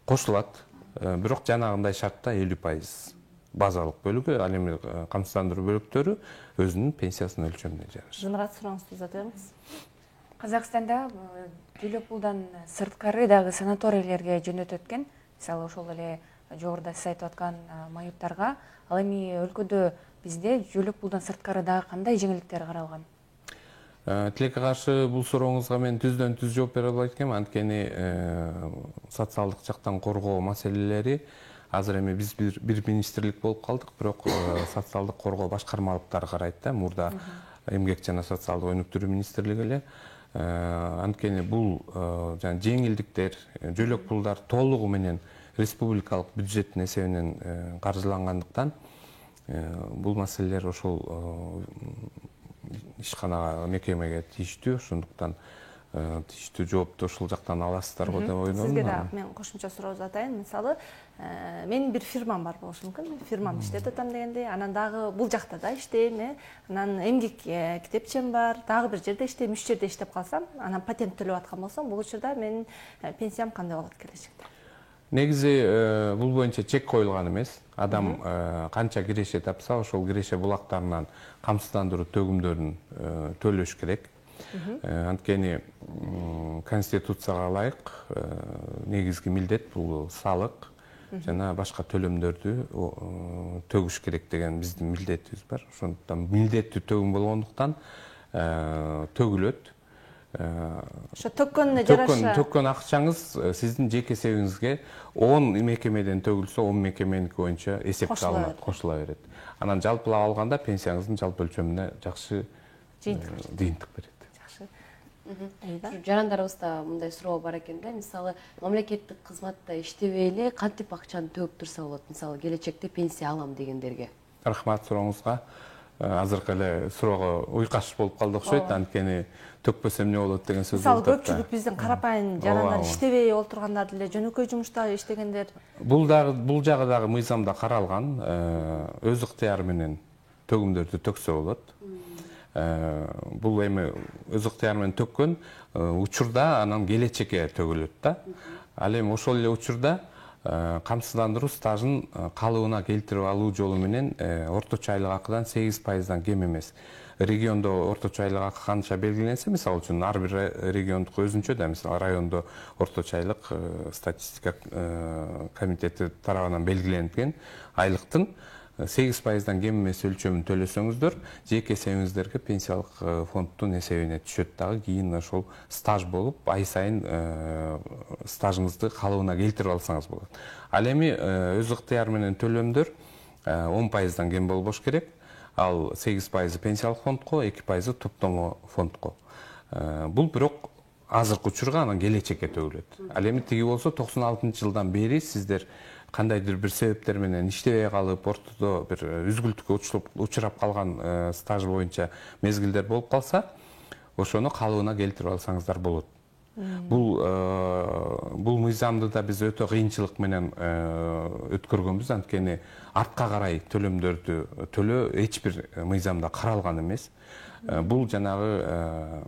кошулат. Бирок жанагындай шартта 50% базалык бөлүгү, ал эми камсыздандыруу бөлүктөрү өзүнүн пенсиясынын өлчөмүнө жараша. Зымырат, сурооңузду узатыңыз. Казакстанда жүлө пулдан сырткары дагы санаторийлерге жөнөтөт экен. Мисалы ошол эле жогоруда сиз айтып аткан майыптарга. Ал эми өлкөдө бизде жүлө пулдан сырткары дагы кандай жеңилдиктер каралган? Тилекке каршы бул сурооңузга мен түздөн түз жооп бере албайт экенмин, анткени социалдык жактан коргоо маселелери азыр эми биз бир министрлик болуп калдык, бирок социалдык коргоо башкармалыктары карайт да, мурда эмгек жана социалдык өнүктүрүү министрлиги эле. Анткени бул жана жеңилдиктер, жөлөк пулдар толугу менен республикалык бюджеттин эсебинен каржылангандыктан бул маселелер ошол ишканага, мекемеге тийиштүү. Ошондуктан тийиштүү жоопту ушул жактан аласыздар го деп ойлойм. Сизге да мен кошумча суроо атайын. Мисалы, менин бир фирмам бар болушу мүмкүн. Фирмам иштеп атам дегенде, анан дагы бул жакта да иштейм, анан эмгек китепчем бар, дагы бир жерде иштейм, 3 жерде иштеп калсам, анан патент төлөп аткан болсом, бул учурда менин пенсиям кандай болот келечекте? Негизи бул боюнча чек коюлган эмес. Адам канча киреше тапса, ошол киреше булактарынан камсыздандыруу төгүмдөрүн төлөш керек. Анткени конституцияга ылайык негизги милдет бул салык жана башка төлөмдөрдү төгүш керек деген биздин милдетибиз бар. Ошондуктан милдеттүү төгүм болгондуктан төгүлөт. Ошо төккөнүнө жараша төккөн акчаңыз сиздин жеке эсебиңизге 10 мекемеден төгүлсө 10 мекеменики боюнча эсепке алынат, кошула берет. Анан жалпылап алганда пенсияңыздын жалпы өлчөмүнө жакшы жыйынтык берет. Жарандарыбызда мындай суроо бар экен да, мисалы мамлекеттик кызматта иштебей эле кантип акчаны төгүп турса болот, мисалы келечекте пенсия алам дегендерге? Рахмат сурооңузга. Азыркы эле суроого уйкаш болуп калды окшойт, анткени төкпөсөм эмне болот деген сөз Мисалы көпчүлүк биздин карапайым жарандар иштебей отургандар деле жөнөкөй жумушта иштегендер. Бул жагы дагы мыйзамда каралган, өз ыктыяры менен төгүмдөрдү төксө болот. Бул эми өз ыктыяры менен төккөн учурда анан келечекке төгүлөт да. Ал эми ошол эле учурда камсыздандыруу стажын калыбына келтирип алуу жолу менен орточо айлык акыдан 8%дан кем эмес. Региондо орточо айлык акы канча белгиленсе, мисалы үчүн ар бир региондук өзүнчө да, мисалы райондо орточо айлык статистика комитети тарабынан белгиленген айлыктын 8%дан кем эмес өлчөмүн төлөсөңүздөр, жеке эсебиңиздерге пенсиялык фонддун эсебине түшөт дагы, кийин ошол стаж болуп, ай сайын стажыңызды калыбына келтирип алсаңыз болот. Ал эми өз ыктыяры менен төлөмдөр 10%дан кем болбош керек. Ал 8% пенсиялык фондко, 2% топтомо фондко. Бул бирок азыркы учурга анан келечекке төгүлөт. Ал эми тиги болсо 96-жылдан бери сиздер кандайдыр бир себептер менен иштебей калып, ортодо бир үзгүлтүккө учурап калган стаж боюнча мезгилдер болуп калса, ошону калыбына келтирип алсаңыздар болот. Бул мыйзамды да биз өтө кыйынчылык менен өткөргөнбүз, анткени артка карай төлөмдөрдү төлөө эч бир мыйзамда каралган эмес. Бул жанагы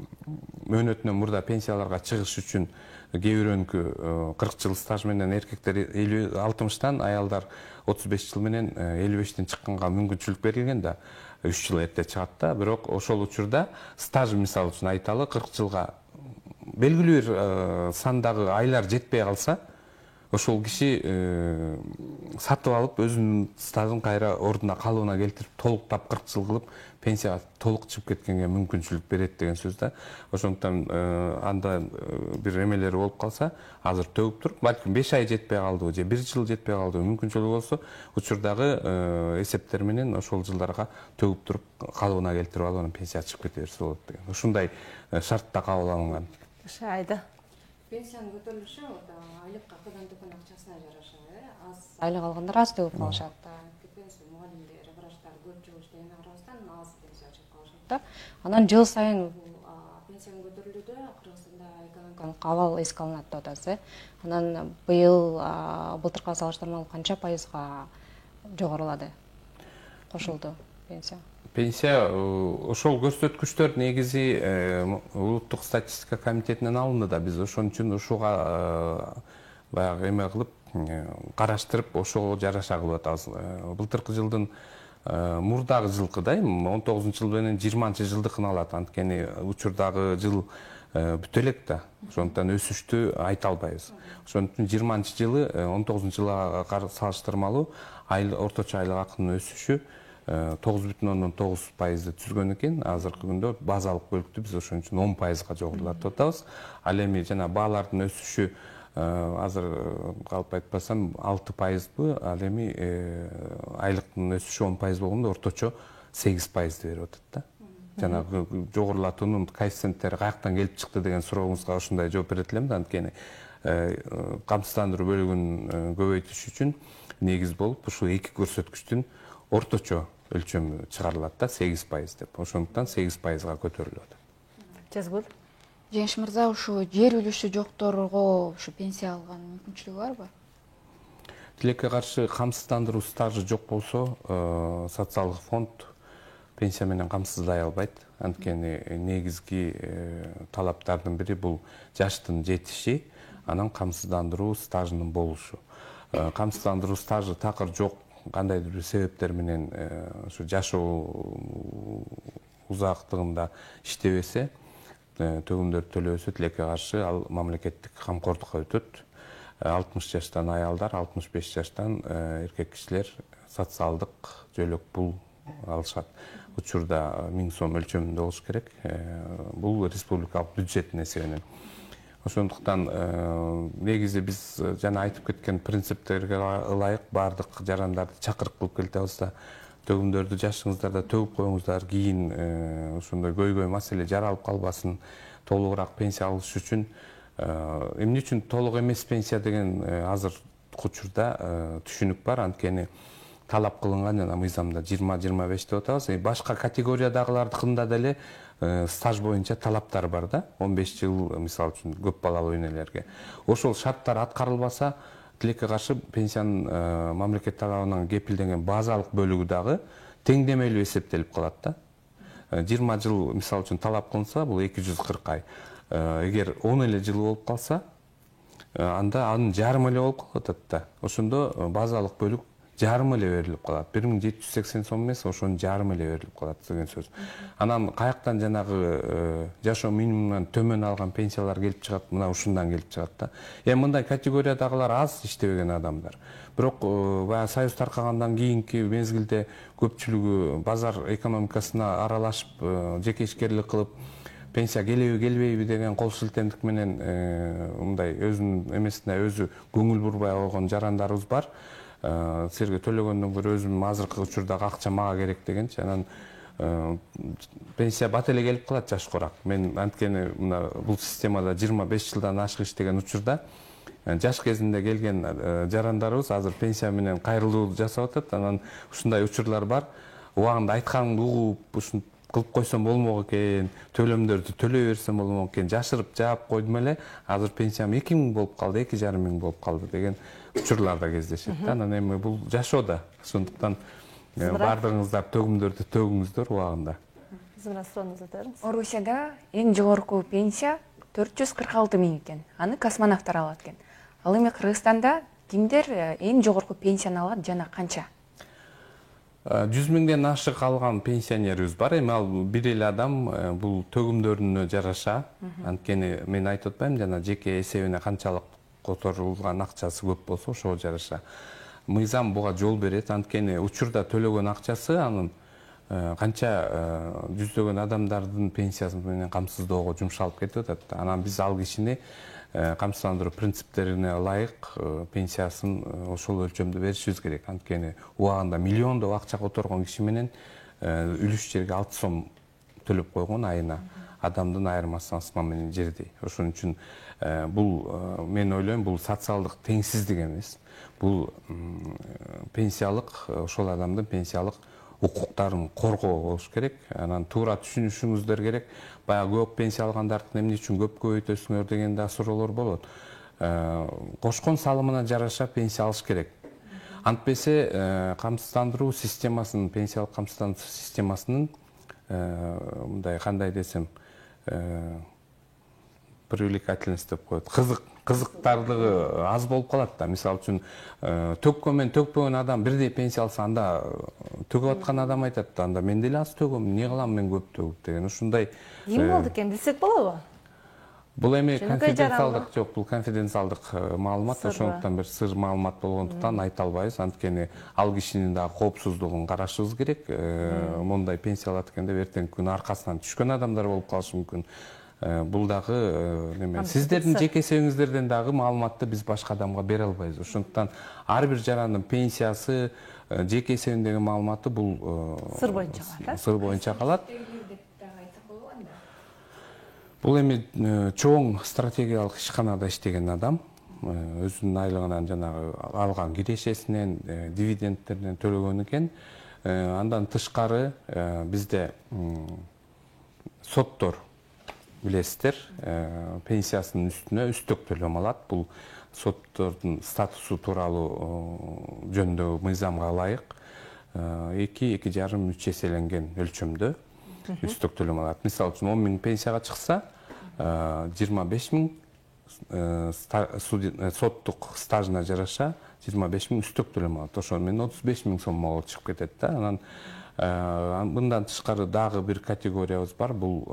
мөөнөтүнөн мурда пенсияларга чыгыш үчүн кээ бирөөнүкү 40 жыл стаж менен эркектер 60-тан, аялдар 35 жыл менен 55-тен чыкканга мүмкүнчүлүк берилген да, 3 жыл эрте чыгат да. Бирок ошол учурда стаж мисалы үчүн айталы 40 жылга белгилүү бир сандагы айлар жетпей калса, ошол киши сатып алып өзүнүн стажын кайра ордуна калыбына келтирип толуктап 40 жыл кылып пенсияга толук чыгып кеткенге мүмкүнчүлүк берет деген сөз да. Ошондуктан анда бир эмелери болуп калса, азыр төгүп туруп, балким 5 ай жетпей калды же 1 жыл жетпей калды мүмкүнчүлүгү болсо, учурдагы эсептер менен ошол жылдарга төгүп туруп калыбына келтирип алып анан пенсия чыгып кете берсе болот деген. Ушундай шартта кабыл алынган. Айда. Пенсиянын көтөрүлүшү айлык акыдан төккөн акчасына жараша, аз айлык алгандар аз төгүп калышат. Пенсия мугалимдер, врачтар көп жыл иштеген арасынан аз пенсия чыгып калышат да. Анан жыл сайын пенсиянын көтөрүлүүдө Кыргызстанда экономикалык абал эске алынат деп атасыз. Анан быйыл былтыркыга салыштырмалуу канча пайызга жогорулады? Кошулду пенсия? Пенсия ошол көрсөткүчтөр негизи улуттук статистика комитетинен алынды да, биз ошон үчүн ушуга баягы эме кылып караштырып ошого жараша кылып атабыз. Былтыркы жылдын мурдагы жылкыдай 19-жыл менен 20-жылдыкын алат, анткени учурдагы жыл бүтө элек да. Ошондуктан өсүштү айта албайбыз. Ошондуктан 20-жылы 19-жылга салыштырмалуу орточо айлык акынын өсүшү 9,9% түзгөн экен. Азыркы күндө базалык бөлүктү биз ошон үчүн 10%га жогорулатып атабыз. Ал эми жана баалардын өсүшү азыр калп айтпасам 6%бы, ал эми айлыктын өсүшү 10% болгондо орточо 8% берип атат да. Жана жогорулатуунун коэффициенттери каяктан келип чыкты деген сурооңузга ошондой жооп берет элем да, анткени камсыздандыруу бөлүгүн көбөйтүш үчүн негиз болуп ушул эки көрсөткүчтүн орточо өлчөмү чыгарылат да, 8% деп. Ошондуктан 8%га көтөрүлүп атат. Жазгүл. Жеңиш мырза, ушу жер үлүшү жокторго ушу пенсия алган мүмкүнчүлүгү барбы? Тилекке каршы камсыздандыруу стажы жок болсо, социалдык фонд пенсия менен камсыздай албайт. Анткени негизги талаптардын бири бул жаштын жетиши, анан камсыздандыруу стажынын болушу. Камсыздандыруу стажы такыр жок, кандайдыр бир себептер менен ушу жашоо узактыгында иштебесе, төгүмдөр төлөбөсө тилекке каршы ал мамлекеттик камкордукка өтөт. 60 жаштан аялдар, 65 жаштан эркек кишилер социалдык жөлөк пул алышат. Учурда 1000 сом өлчөмүндө болуш керек. Бул республикалык бюджеттин эсебинен. Ошондуктан негизи биз жана айтып кеткен принциптерге ылайык бардык жарандарды чакырып кылып келатабыз да, төгүмдөрдү жашыңыздарда төгүп коюңуздар, кийин ошондой көйгөй маселе жаралып калбасын, толугураак пенсия алыш үчүн. Эмне үчүн толук эмес пенсия деген азыр учурда түшүнүк бар, анткени талап кылынган жана мыйзамда 20-25 деп атабыз. Башка категориядагылардыкында деле стаж боюнча талаптар бар да, 15 жыл мисалы үчүн көп балалуу энелерге. Ошол шарттар аткарылбаса, тилекке каршы пенсиянын мамлекет тарабынан кепилденген базалык бөлүгү дагы теңдемелүү эсептелип калат да. 20 жыл мисалы үчүн талап кылынса, бул 240 ай. Эгер 10 эле жыл болуп калса, анда анын жарымы эле болуп калып атат да. Ошондо базалык бөлүк жарым эле берилип калат. 1780 сом эмес, ошонун жарымы эле берилип калат деген сөз. Анан каяктан жанагы жашоо минимумунан төмөн алган пенсиялар келип чыгат, мына ушундан келип чыгат да. Мындай категориядагылар аз иштебеген адамдар. Бирок баягы союз таркагандан кийинки мезгилде көпчүлүгү базар экономикасына аралашып, жеке ишкерлик кылып, пенсия келеби келбейби деген кол шилтемдик менен мындай өзүнүн эмесине өзү көңүл бурбай койгон жарандарыбыз бар. Силерге төлөгөндөн көрө өзүм азыркы учурдагы акча мага керек дегенчи, анан пенсия бат эле келип калат жашкораак. Мен анткени мына бул системада 25 жылдан ашык иштеген учурда жаш кезинде келген жарандарыбыз азыр пенсия менен кайрылуу жасап атат. Анан ушундай учурлар бар. Убагында айтканымды угуп, ушун кылып койсом болмок экен, төлөмдөрдү төлөй берсем болмок экен, жашырып жаап койдум эле. Азыр пенсиям 2000 болуп калды, 2500 болуп калды деген учурларда кездешет. Анан эми бул жашоодо. Ошондуктан бардыгыңыздар төгүмдөрдү төгүңүздөр убагында. Орусияда эң жогорку пенсия 446 000 экен. Аны космонавттар алат экен. Ал эми Кыргызстанда кимдер эң жогорку пенсияны алат жана канча? 100 000ден ашык алган пенсионерибиз бар. Эми ал бир эле адам бул төгүмдөрүнө жараша. Анткени мен айтып атпаймынбы, жана жеке эсебине канчалык которулган акчасы көп болсо ошого жараша. Мыйзам буга жол берет. Анткени учурда төлөгөн акчасы анын канча жүздөгөн адамдардын пенсиясы менен камсыздоого жумшалып кетип атат. Анан биз ал кишини камсыздандыруу принциптерине ылайык пенсиясын ошол өлчөмдө беришибиз керек. Анткени убагында миллиондоп акча которгон киши менен үлүш жерге 6 сом төлөп койгон айына. Адамдын айырмасы асман менен жердей. Ошон үчүн бул мен ойлойм, бул социалдык теңсиздик эмес. Бул пенсиялык ошол адамдын пенсиялык укуктарын коргоо болуш керек. Анан туура түшүнүшүңүздөр керек. Баягы көп пенсия алгандардын эмне үчүн көп көбөйтөсүңөр деген да суроолор болот. Кошкон салымына жараша пенсия алыш керек. Антпесе камсыздандыруу системасынын, пенсиялык камсыздандыруу системасынын мындай кандай десем, привлекательность деп коет. Кызыктардыгы аз болуп калат да. Мисалы үчүн төккөн төкпөгөн адам бирдей пенсия алса, анда төгүп аткан адам айтат да, анда мен деле аз төгөм, эмне кылам мен көп төгүп деген. Ушундай ким болду экен билсек болобу? Бул эми конфиденциалдык жок, бул конфиденциалдык маалымат, ошондуктан бир сыр маалымат болгондуктан айта албайбыз. Анткени ал кишинин дагы коопсуздугун карашыбыз керек. Мондай пенсия алат экенде эртеңки күнү аркасынан түшкөн адамдар болуп калышы мүмкүн. Бул дагы неме, сиздердин жеке эсебиңиздерден дагы маалыматты биз башка адамга бере албайбыз. Ошондуктан ар бир жарандын пенсиясы, жеке эсебиндеги маалыматы бул сыр боюнча калат. Сыр боюнча калат. Бул эми чоң стратегиялык ишканада иштеген адам, өзүнүн айлыгынан жанагы алган кирешесинен, дивидендтеринен төлөгөн экен. Андан тышкары бизде соттор билесиздер, пенсиясынын үстүнө үстөк төлөм алат. Бул соттордун статусу тууралуу жөнүндөгү мыйзамга ылайык 2-2,5-3 эселенген өлчөмдө үстөк төлөм алат. Мисалы үчүн 10 000 пенсияга чыкса, 25 000 соттук стажына жараша 25 000 үстөк төлөм алат. Ошо менен 35 000 сомго чыгып кетет да. Анан мындан тышкары дагы бир категориябыз бар. Бул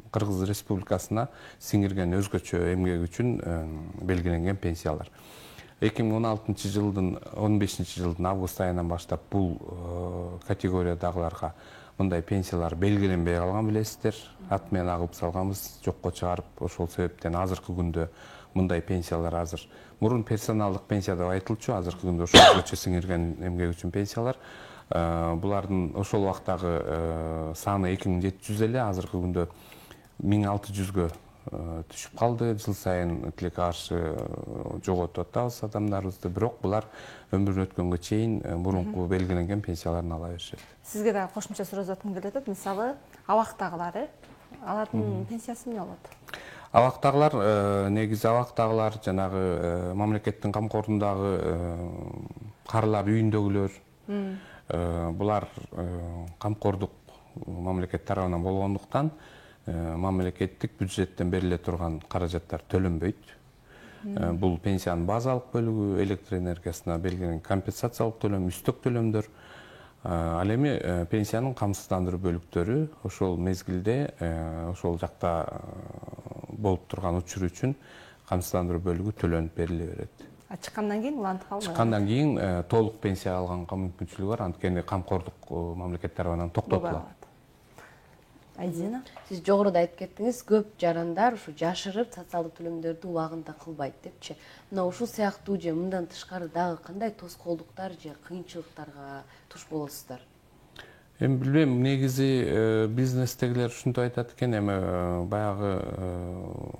Кыргыз Республикасына сиңирген өзгөчө эмгек үчүн белгиленген пенсиялар. 2016 жылдын 15 жылдын август айынан баштап бул категориядагыларга мындай пенсиялар белгиленбей калган билесиздер. Ат менен агып салганбыз, жокко чыгарып, ошол себептен азыркы күндө мындай пенсиялар азыр. Мурун персоналдык пенсия деп айтылчу, азыркы күндө ошол өзгөчө сиңирген эмгек үчүн пенсиялар. Булардын ошол убактагы саны 2700 эле, азыркы күндө 1600гө түшүп калды. Жыл сайын тилекке каршы жоготуп атабыз адамдарыбызды, бирок булар өмүрүн өткөнгө чейин мурунку белгиленген пенсияларын ала беришет. Сизге да кошумча суроо заткым келип атат. Мисалы, абактагылар, алардын пенсиясы эмне болот? Абактагылар, негизи абактагылар жанагы мамлекеттин камкорундагы карылар үйүндөгүлөр. Булар камкордук мамлекет тарабынан болгондуктан мамлекеттик бюджеттен бериле турган каражаттар төлөнбөйт. Бул пенсиянын базалык бөлүгү, электр энергиясына берилген компенсациялык төлөм, үстөк төлөмдөр. Ал эми пенсиянын камсыздандыруу бөлүктөрү ошол мезгилде ошол жакта болуп турган учур үчүн камсыздандыруу бөлүгү төлөнүп бериле берет. Чыккандан кийин улантып калбайбы? Чыккандан кийин толук пенсия алганга мүмкүнчүлүгү бар, анткени камкордук мамлекет тарабынан токтотулат. Айдина, Сиз жогоруда айтып кеттиңиз, көп жарандар ушу жашырып социалдык төлөмдөрдү убагында кылбайт депчи. Мына ушул сыяктуу же мындан тышкары дагы кандай тоскоолдуктар же кыйынчылыктарга туш болосуздар? Эми билбейм, негизи бизнестегилер ушинтип айтат экен, эми баягы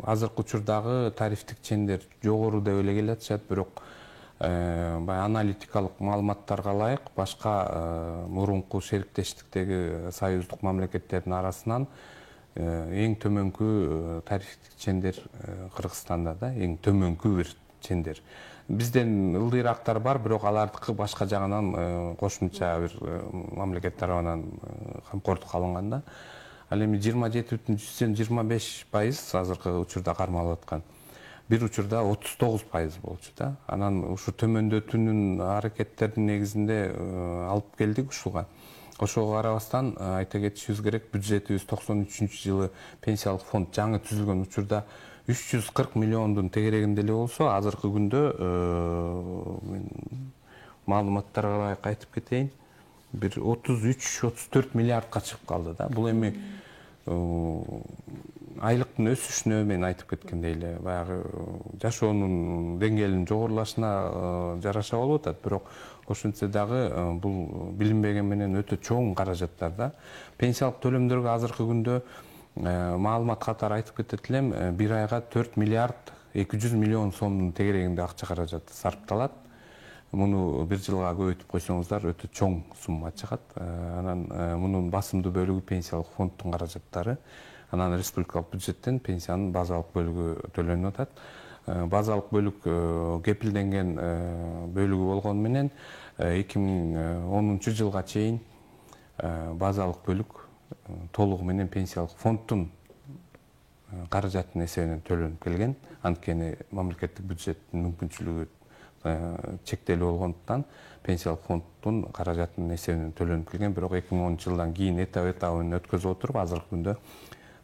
азыркы учурдагы тарифтик чендер жогору деп эле келатышат, бирок баягы аналитикалык маалыматтарга ылайык башка мурунку шериктештиктеги союздук мамлекеттердин арасынан эң төмөнкү тарифтик чендер Кыргызстанда да, эң төмөнкү бир чендер. Бизден ылдыйрактар бар, бирок алардыкы башка жагынан кошумча бир мамлекет тарабынан камкордук алынганда. Ал эми 27,25% азыркы учурда кармалып аткан. Бир учурда 39% болчу да. Анан ушу төмөндөтүүнүн аракеттердин негизинде алып келдик ушуга. Ошого карабастан айта кетишибиз керек, бюджетибиз 93-жылы пенсиялык фонд жаңы түзүлгөн учурда 340 миллиондун тегерегинде эле болсо, азыркы күндө маалыматтарга ылайык айтып кетейин, бир 33-34 миллиардка чыгып калды да. Бул эми айлыктын өсүшүнө мен айтып кеткендей эле баягы жашоонун деңгээлинин жогорулашына жараша болуп атат, бирок ошентсе дагы бул билинбеген менен өтө чоң каражаттар да. Пенсиялык төлөмдөргө азыркы күндө маалымат катары айтып кетет элем, бир айга 4 миллиард 200 миллион сомдун тегерегинде акча каражаты сарпталат. Муну бир жылга көбөйтүп койсоңуздар өтө чоң сумма чыгат. Анан мунун басымдуу бөлүгү пенсиялык фонддун каражаттары. Анан республикалык бюджеттен пенсиянын базалык бөлүгү төлөнүп атат. Базалык бөлүк кепилденген бөлүгү болгону менен 2010 жылга чейин базалык бөлүк толугу менен пенсиялык фонддун каражатынын эсебинен төлөнүп келген. Анткени мамлекеттик бюджеттин мүмкүнчүлүгү чектелүү болгондуктан пенсиялык фонддун каражатынын эсебинен төлөнүп келген. Бирок 2010 жылдан кийин этабын өткөзүп отуруп, азыркы күндө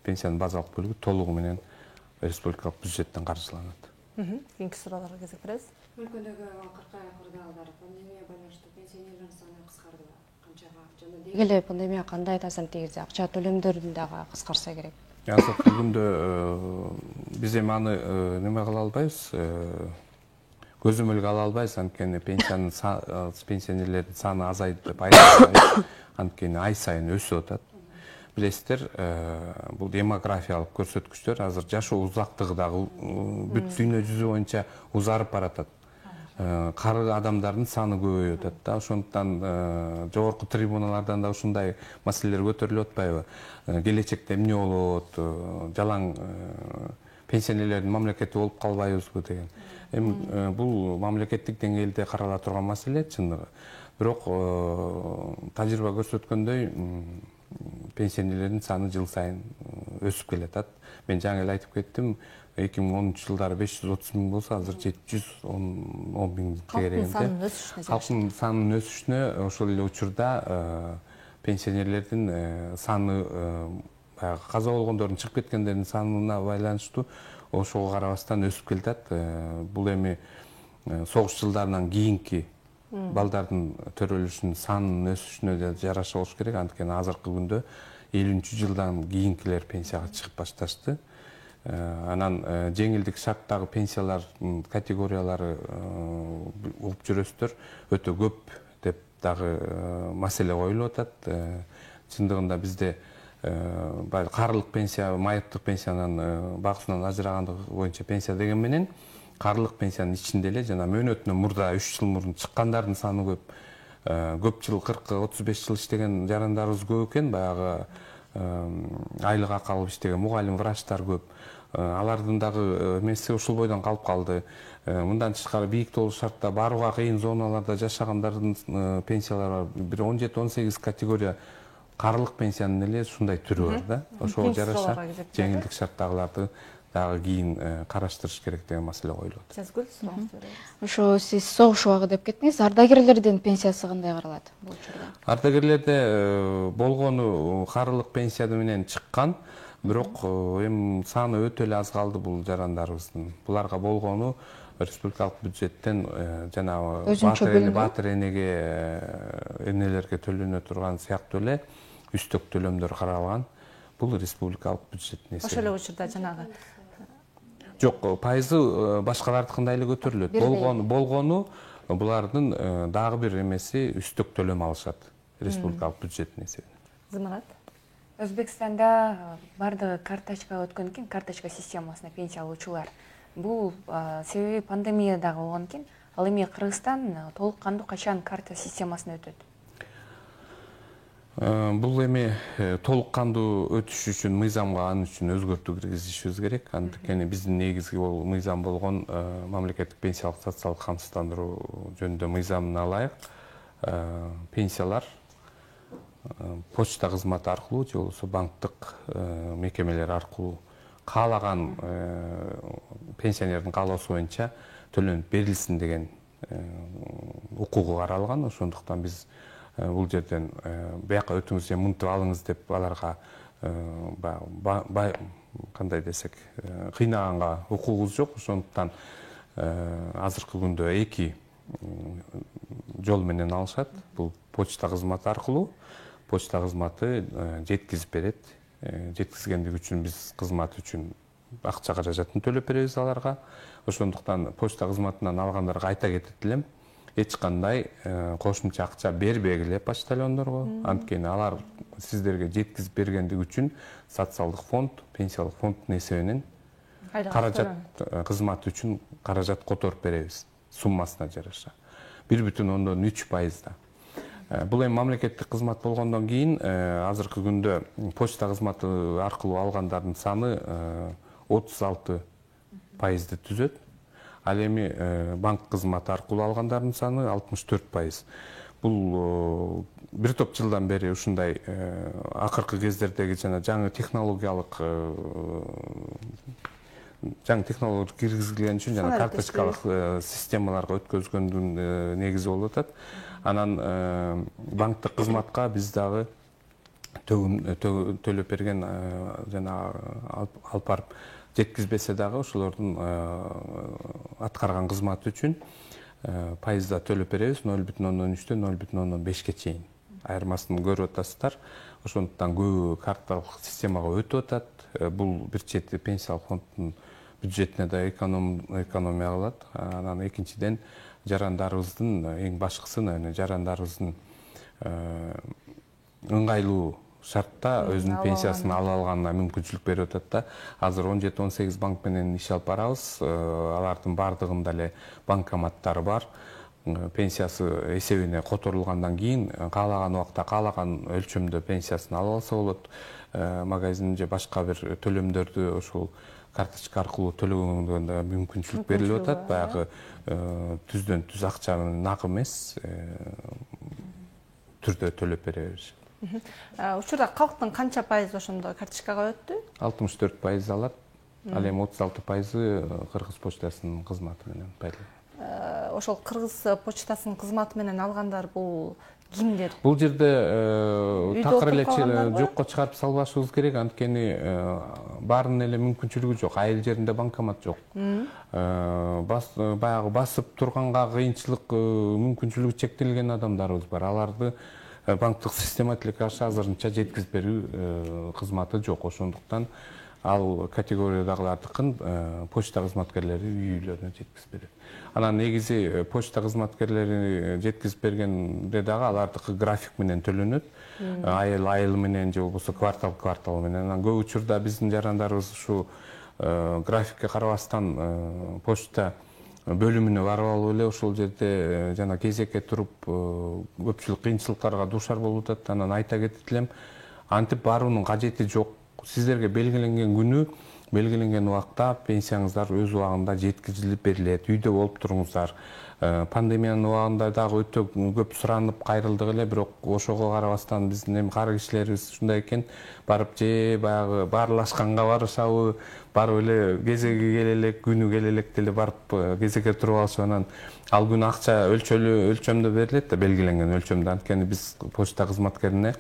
пенсиянын базалык бөлүгү толугу менен республикалык бюджеттен каржыланат. Кийинки суроолорго кезек беребиз. Өлкөдөгү акыркы аякырдагылар пандемия байланыштуу пенсионерлер саны кыскарды. Канчага жана деги эле пандемия кандай таасирин тийгизди? Акча төлөмдөрүн дагы кыскарса керек. Азыркы күндө биз эми аны неме кыла албайбыз, көзөмөлгө ала албайбыз, анткени пенсионерлердин саны азайды деп айта албайбыз, анткени ай сайын өсүп атат. Билесиздер, бул демографиялык көрсөткүчтөр азыр жашоо узактыгы дагы бүт дүйнө жүзү боюнча узарып баратат. кары адамдардын саны көбөйүп атат да. Ошондуктан жогорку трибуналардан да ушундай маселелер көтөрүлүп атпайбы? Келечекте эмне болот? Жалаң пенсионерлердин мамлекети болуп калбайбызбы деген. Эми бул мамлекеттик деңгээлде карала турган маселе чындыгы. Бирок тажрыйба көрсөткөндөй пенсионерлердин саны жыл сайын өсүп келатат. Мен жаңы эле айтып кеттим, 2010 жылдары 530 миң болсо, азыр 710 миң тегерегинде. Халктын санынын өсүшүнө ошол эле учурда пенсионерлердин саны каза болгондордун чыгып кеткендердин санына байланыштуу ошого карабастан өсүп келатат. Бул эми согуш жылдарынан кийинки балдардын төрөлүшүнүн санынын өсүшүнө жараша болуш керек. Анткени азыркы күндө 50-жылдан кийинкилер пенсияга чыгып башташты. Анан жеңилдик шарттагы пенсиялар категориялары угуп жүрөсүздөр өтө көп деп дагы маселе коюлуп атат. Чындыгында бизде карылык пенсия, майыптык пенсиянын багысынан ажырагандыгы боюнча пенсия деген менен карылык пенсиянын ичинде эле жана мөөнөтүнөн мурда 3 жыл мурун чыккандардын саны көп. Көп жыл 40-35 жыл иштеген жарандарыбыз көп экен, баягы айлык акы алып иштеген мугалим, врачтар көп. Алардын дагы эмеси ушул бойдон калып калды. Мындан тышкары бийик тоолуу шартта барууга кыйын зоналарда жашагандардын пенсиялары бар. Бир 17-18 категория карылык пенсиянын эле ушундай түрү бар да. Ошого жараша жеңилдик шарттагыларды дагы кийин караштырыш керек деген маселе коюлуп атат. Жазгүл, сурооңузду беребиз. Ошо сиз согуш убагы деп кеттиңиз. Ардагерлердин пенсиясы кандай каралат бул учурда? Ардагерлерде болгону карылык пенсия менен чыккан, бирок эми саны өтө эле аз калды бул жарандарыбыздын. Буларга болгону республикалык бюджеттен жанагы баатыр энелерге төлөнө турган сыяктуу эле үстөк төлөмдөр каралган. Бул республикалык бюджеттин эсеби. Ошол эле учурда жанагы Жок, пайызы башкалардыкындай эле көтөрүлөт. Болгону булардын дагы бир эмеси үстөк төлөм алышат республикалык бюджеттин эсебинен. Зымырат. Өзбекстанда бардыгы карточкага өткөн экен, карточка системасына пенсия алуучулар. Бул себеби пандемия дагы болгон экен. Ал эми Кыргызстан толук кандуу качан карта системасына өтөт? Бул эми толук кандуу өтүш үчүн мыйзамга ан үчүн өзгөртүү киргизишибиз керек. Анткени биздин негизги мыйзам болгон мамлекеттик пенсиялык социалдык камсыздандыруу жөнүндө мыйзамына ылайык пенсиялар почта кызматы аркылуу же болбосо банктык мекемелер аркылуу каалаган пенсионердин каалоосу боюнча төлөнүп берилсин деген укугу каралган. Ошондуктан биз бул жерден бияка өтүңүз же мынтип алыңыз деп аларга кандай десек кыйнаганга укугубуз жок. Ошондуктан азыркы күндө эки жол менен алышат. Бул почта кызматы аркылуу. Почта кызматы жеткизип берет. Жеткизгендик үчүн биз кызмат үчүн акча каражатын төлөп беребиз аларга. Ошондуктан почта кызматынан алгандарга айта кетет элем, эч кандай кошумча акча бербегиле почтальондорго. Анткени алар сиздерге жеткизип бергендик үчүн социалдык фонд, пенсиялык фонддун эсебинен каражат кызмат үчүн каражат которуп беребиз суммасына жараша. 1,3%. Бул эми мамлекеттик кызмат болгондон кийин азыркы күндө почта кызматы аркылуу алгандардын саны 36% түзөт. Ал эми банк кызматы аркылуу алгандардын саны 64%. Бул бир топ жылдан бери ушундай акыркы кездердеги жана жаңы технология киргизилген үчүн жана карточкалык системаларга өткөзгөндүн негизи болуп атат. Анан банктык кызматка биз дагы төлөп берген жана алып барып жеткизбесе дагы ошолордун аткарган кызматы үчүн пайызда төлөп беребиз 0,3-төн 0,5-ке чейин. Айырмасын көрүп атасыздар. Ошондуктан көбү карталык системага өтүп атат. Бул бир чети пенсиялык фонддун бюджетине да экономия кылат. Анан экинчиден жарандарыбыздын эң башкысы жарандарыбыздын ыңгайлуу шартта өзүнүн пенсиясын ала алганына мүмкүнчүлүк берип атат да. Азыр 17-18 банк менен иш алып барабыз. Алардын бардыгында эле банкоматтары бар. Пенсиясы эсебине которулгандан кийин каалаган убакта каалаган өлчөмдө пенсиясын алып алса болот. Магазин же башка бир төлөмдөрдү ушул карточка аркылуу төлөгөнгө мүмкүнчүлүк берилип атат. Баягы түздөн түз акча нак эмес түрдө төлөп бере беришет. Учурда калктын канча пайызы ошондо карточкага өттү? 64% алат. Ал эми 36% Кыргыз почтасынын кызматы менен пайдаланат. Ошол Кыргыз почтасынын кызматы менен алгандар бул кимдер? Бул жерде такыр эле жокко чыгарып салбашыбыз керек, анткени баарынын эле мүмкүнчүлүгү жок. Айыл жеринде банкомат жок. Баягы басып турганга кыйынчылык, мүмкүнчүлүгү чектелген адамдарыбыз бар. Аларды банктык система тилекке каршы азырынча жеткизип берүү кызматы жок. Ошондуктан ал категориядагылардыкын почта кызматкерлери үй-үйлөрүнө жеткизип берет. Анан негизи почта кызматкерлери жеткизип бергенде дагы алардыкы график менен төлөнөт. Айыл менен же болбосо квартал менен. Анан көп учурда биздин жарандарыбыз ушу графикке карабастан почта бөлүмүнө барып алып эле ошол жерде жана кезекке туруп көпчүлүк кыйынчылыктарга дуушар болуп атат. Анан айта кетет элем, антип баруунун кажети жок. Сиздерге белгиленген күнү, белгиленген убакта пенсияңыздар өз убагында жеткизилип берилет. Үйдө болуп туруңуздар. Пандемиянын убагында дагы өтө көп суранып кайрылдык эле, бирок ошого карабастан биздин эми кары кишилерибиз ушундай экен, барып же баягы баарлашканга барышабы, барып эле кезеги келе элек, күнү келе элек деле барып кезекке туруп алышып, анан ал күнү акча өлчөмдө берилет да, белгиленген өлчөмдө. Анткени биз почта кызматкерине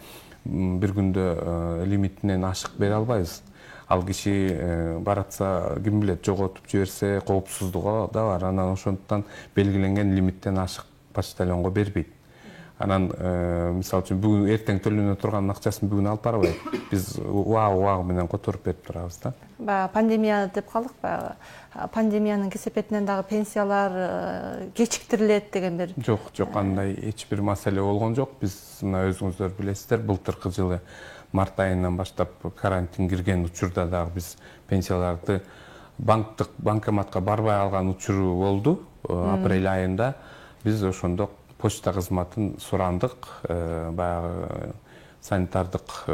бир күндө лимитинен ашык бере албайбыз. Ал киши баратса, ким билет, жоготуп жиберсе коопсуздугу да бар. Анан ошондуктан белгиленген лимиттен ашык почтальонго бербейт. Анан мисалы үчүн бүгүн эртең төлөнө турган акчасын бүгүн алып барбайт. Биз убагы менен которуп берип турабыз да. Баягы пандемия деп калдык, баягы пандемиянын кесепетинен дагы пенсиялар кечиктирилет деген бир. Жок, андай эч бир маселе болгон жок. Биз мына өзүңүздөр билесиздер, былтыркы жылы март айынан баштап карантин кирген учурда дагы биз пенсияларды банкоматка барбай алган учуру болду. Апрель айында биз ошондо почта кызматын сурандык, баягы санитардык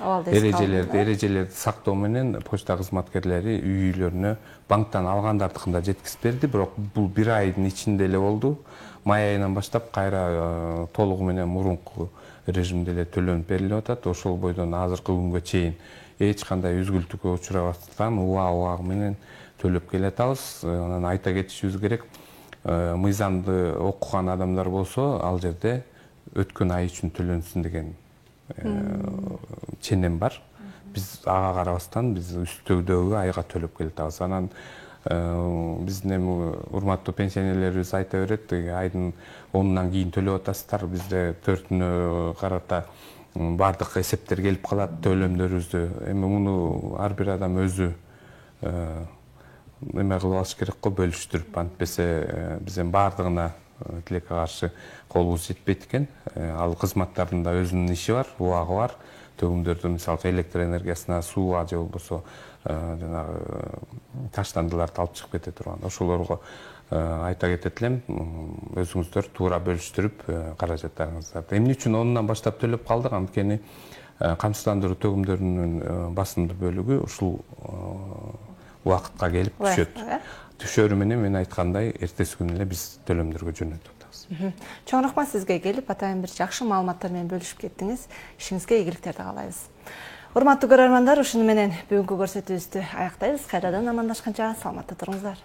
эрежелерди сактоо менен почта кызматкерлери үй-үйлөрүнө банктан алгандардыкын да жеткизип берди. Бирок бул бир айдын ичинде эле болду. Май айынан баштап кайра толугу менен мурунку режимде эле төлөнүп берилип атат. Ошол бойдон азыркы күнгө чейин эч кандай үзгүлтүккө учурабастан убагы менен төлөп келе атабыз. Анан айта кетишибиз керек, мыйзамды окуган адамдар болсо, ал жерде өткөн ай үчүн төлөнсүн деген ченем бар. Биз ага карабастан биз үстөгүдөгү айга төлөп келе атабыз. Анан биздин эми урматтуу пенсионерлерибиз айта берет, айдын 10-нан кийин төлөп атасыздар. Бизде 4-үнө карата бардык эсептер келип калат, төлөмдөрүбүздү. Эми муну ар бир адам өзү эме кылып алыш керек го, бөлүштүрүп. Антпесе биз эми бардыгына тилекке каршы колубуз жетпейт экен. Ал кызматтардын да өзүнүн иши бар, убагы бар. Төгүмдөрдү мисалы электр энергиясына, сууга же болбосо жанагы таштандыларды алып чыгып кете турган. Ошолорго айта кетет элем, өзүңүздөр туура бөлүштүрүп каражаттарыңыздарды. Эмне үчүн 10-нан баштап төлөп калдык? Анткени камсыздандыруу төгүмдөрүнүн басымдуу бөлүгү ушул убакытка келип түшөт. Түшөрү менен мен айткандай эртеси күнү эле биз төлөмдөргө жөнөтүп атабыз. Чоң рахмат сизге келип, атайын бир жакшы маалыматтар менен бөлүшүп кеттиңиз. Ишиңизге ийгиликтерди каалайбыз. Урматтуу көрөрмандар, ушуну менен бүгүнкү көрсөтүүбүздү аяктайбыз. Кайрадан амандашканча саламатта туруңуздар.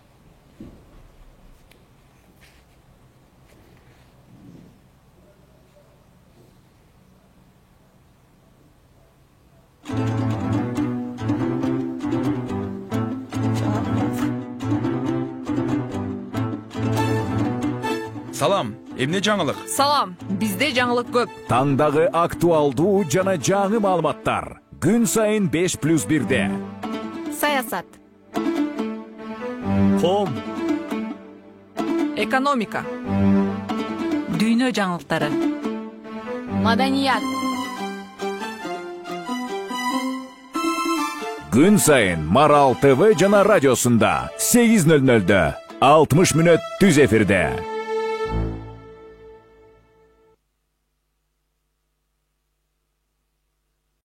Салам, эмне жаңылык? Салам, бизде жаңылык көп. Таңдагы актуалдуу жана жаңы маалыматтар. Күн сайын 5+1-де. Саясат. Ком. Экономика. Дүйнө жаңылыктары. Маданият. Күн сайын Марал ТВ жана радиосунда 8:00-дө 60 мүнөт түз эфирде.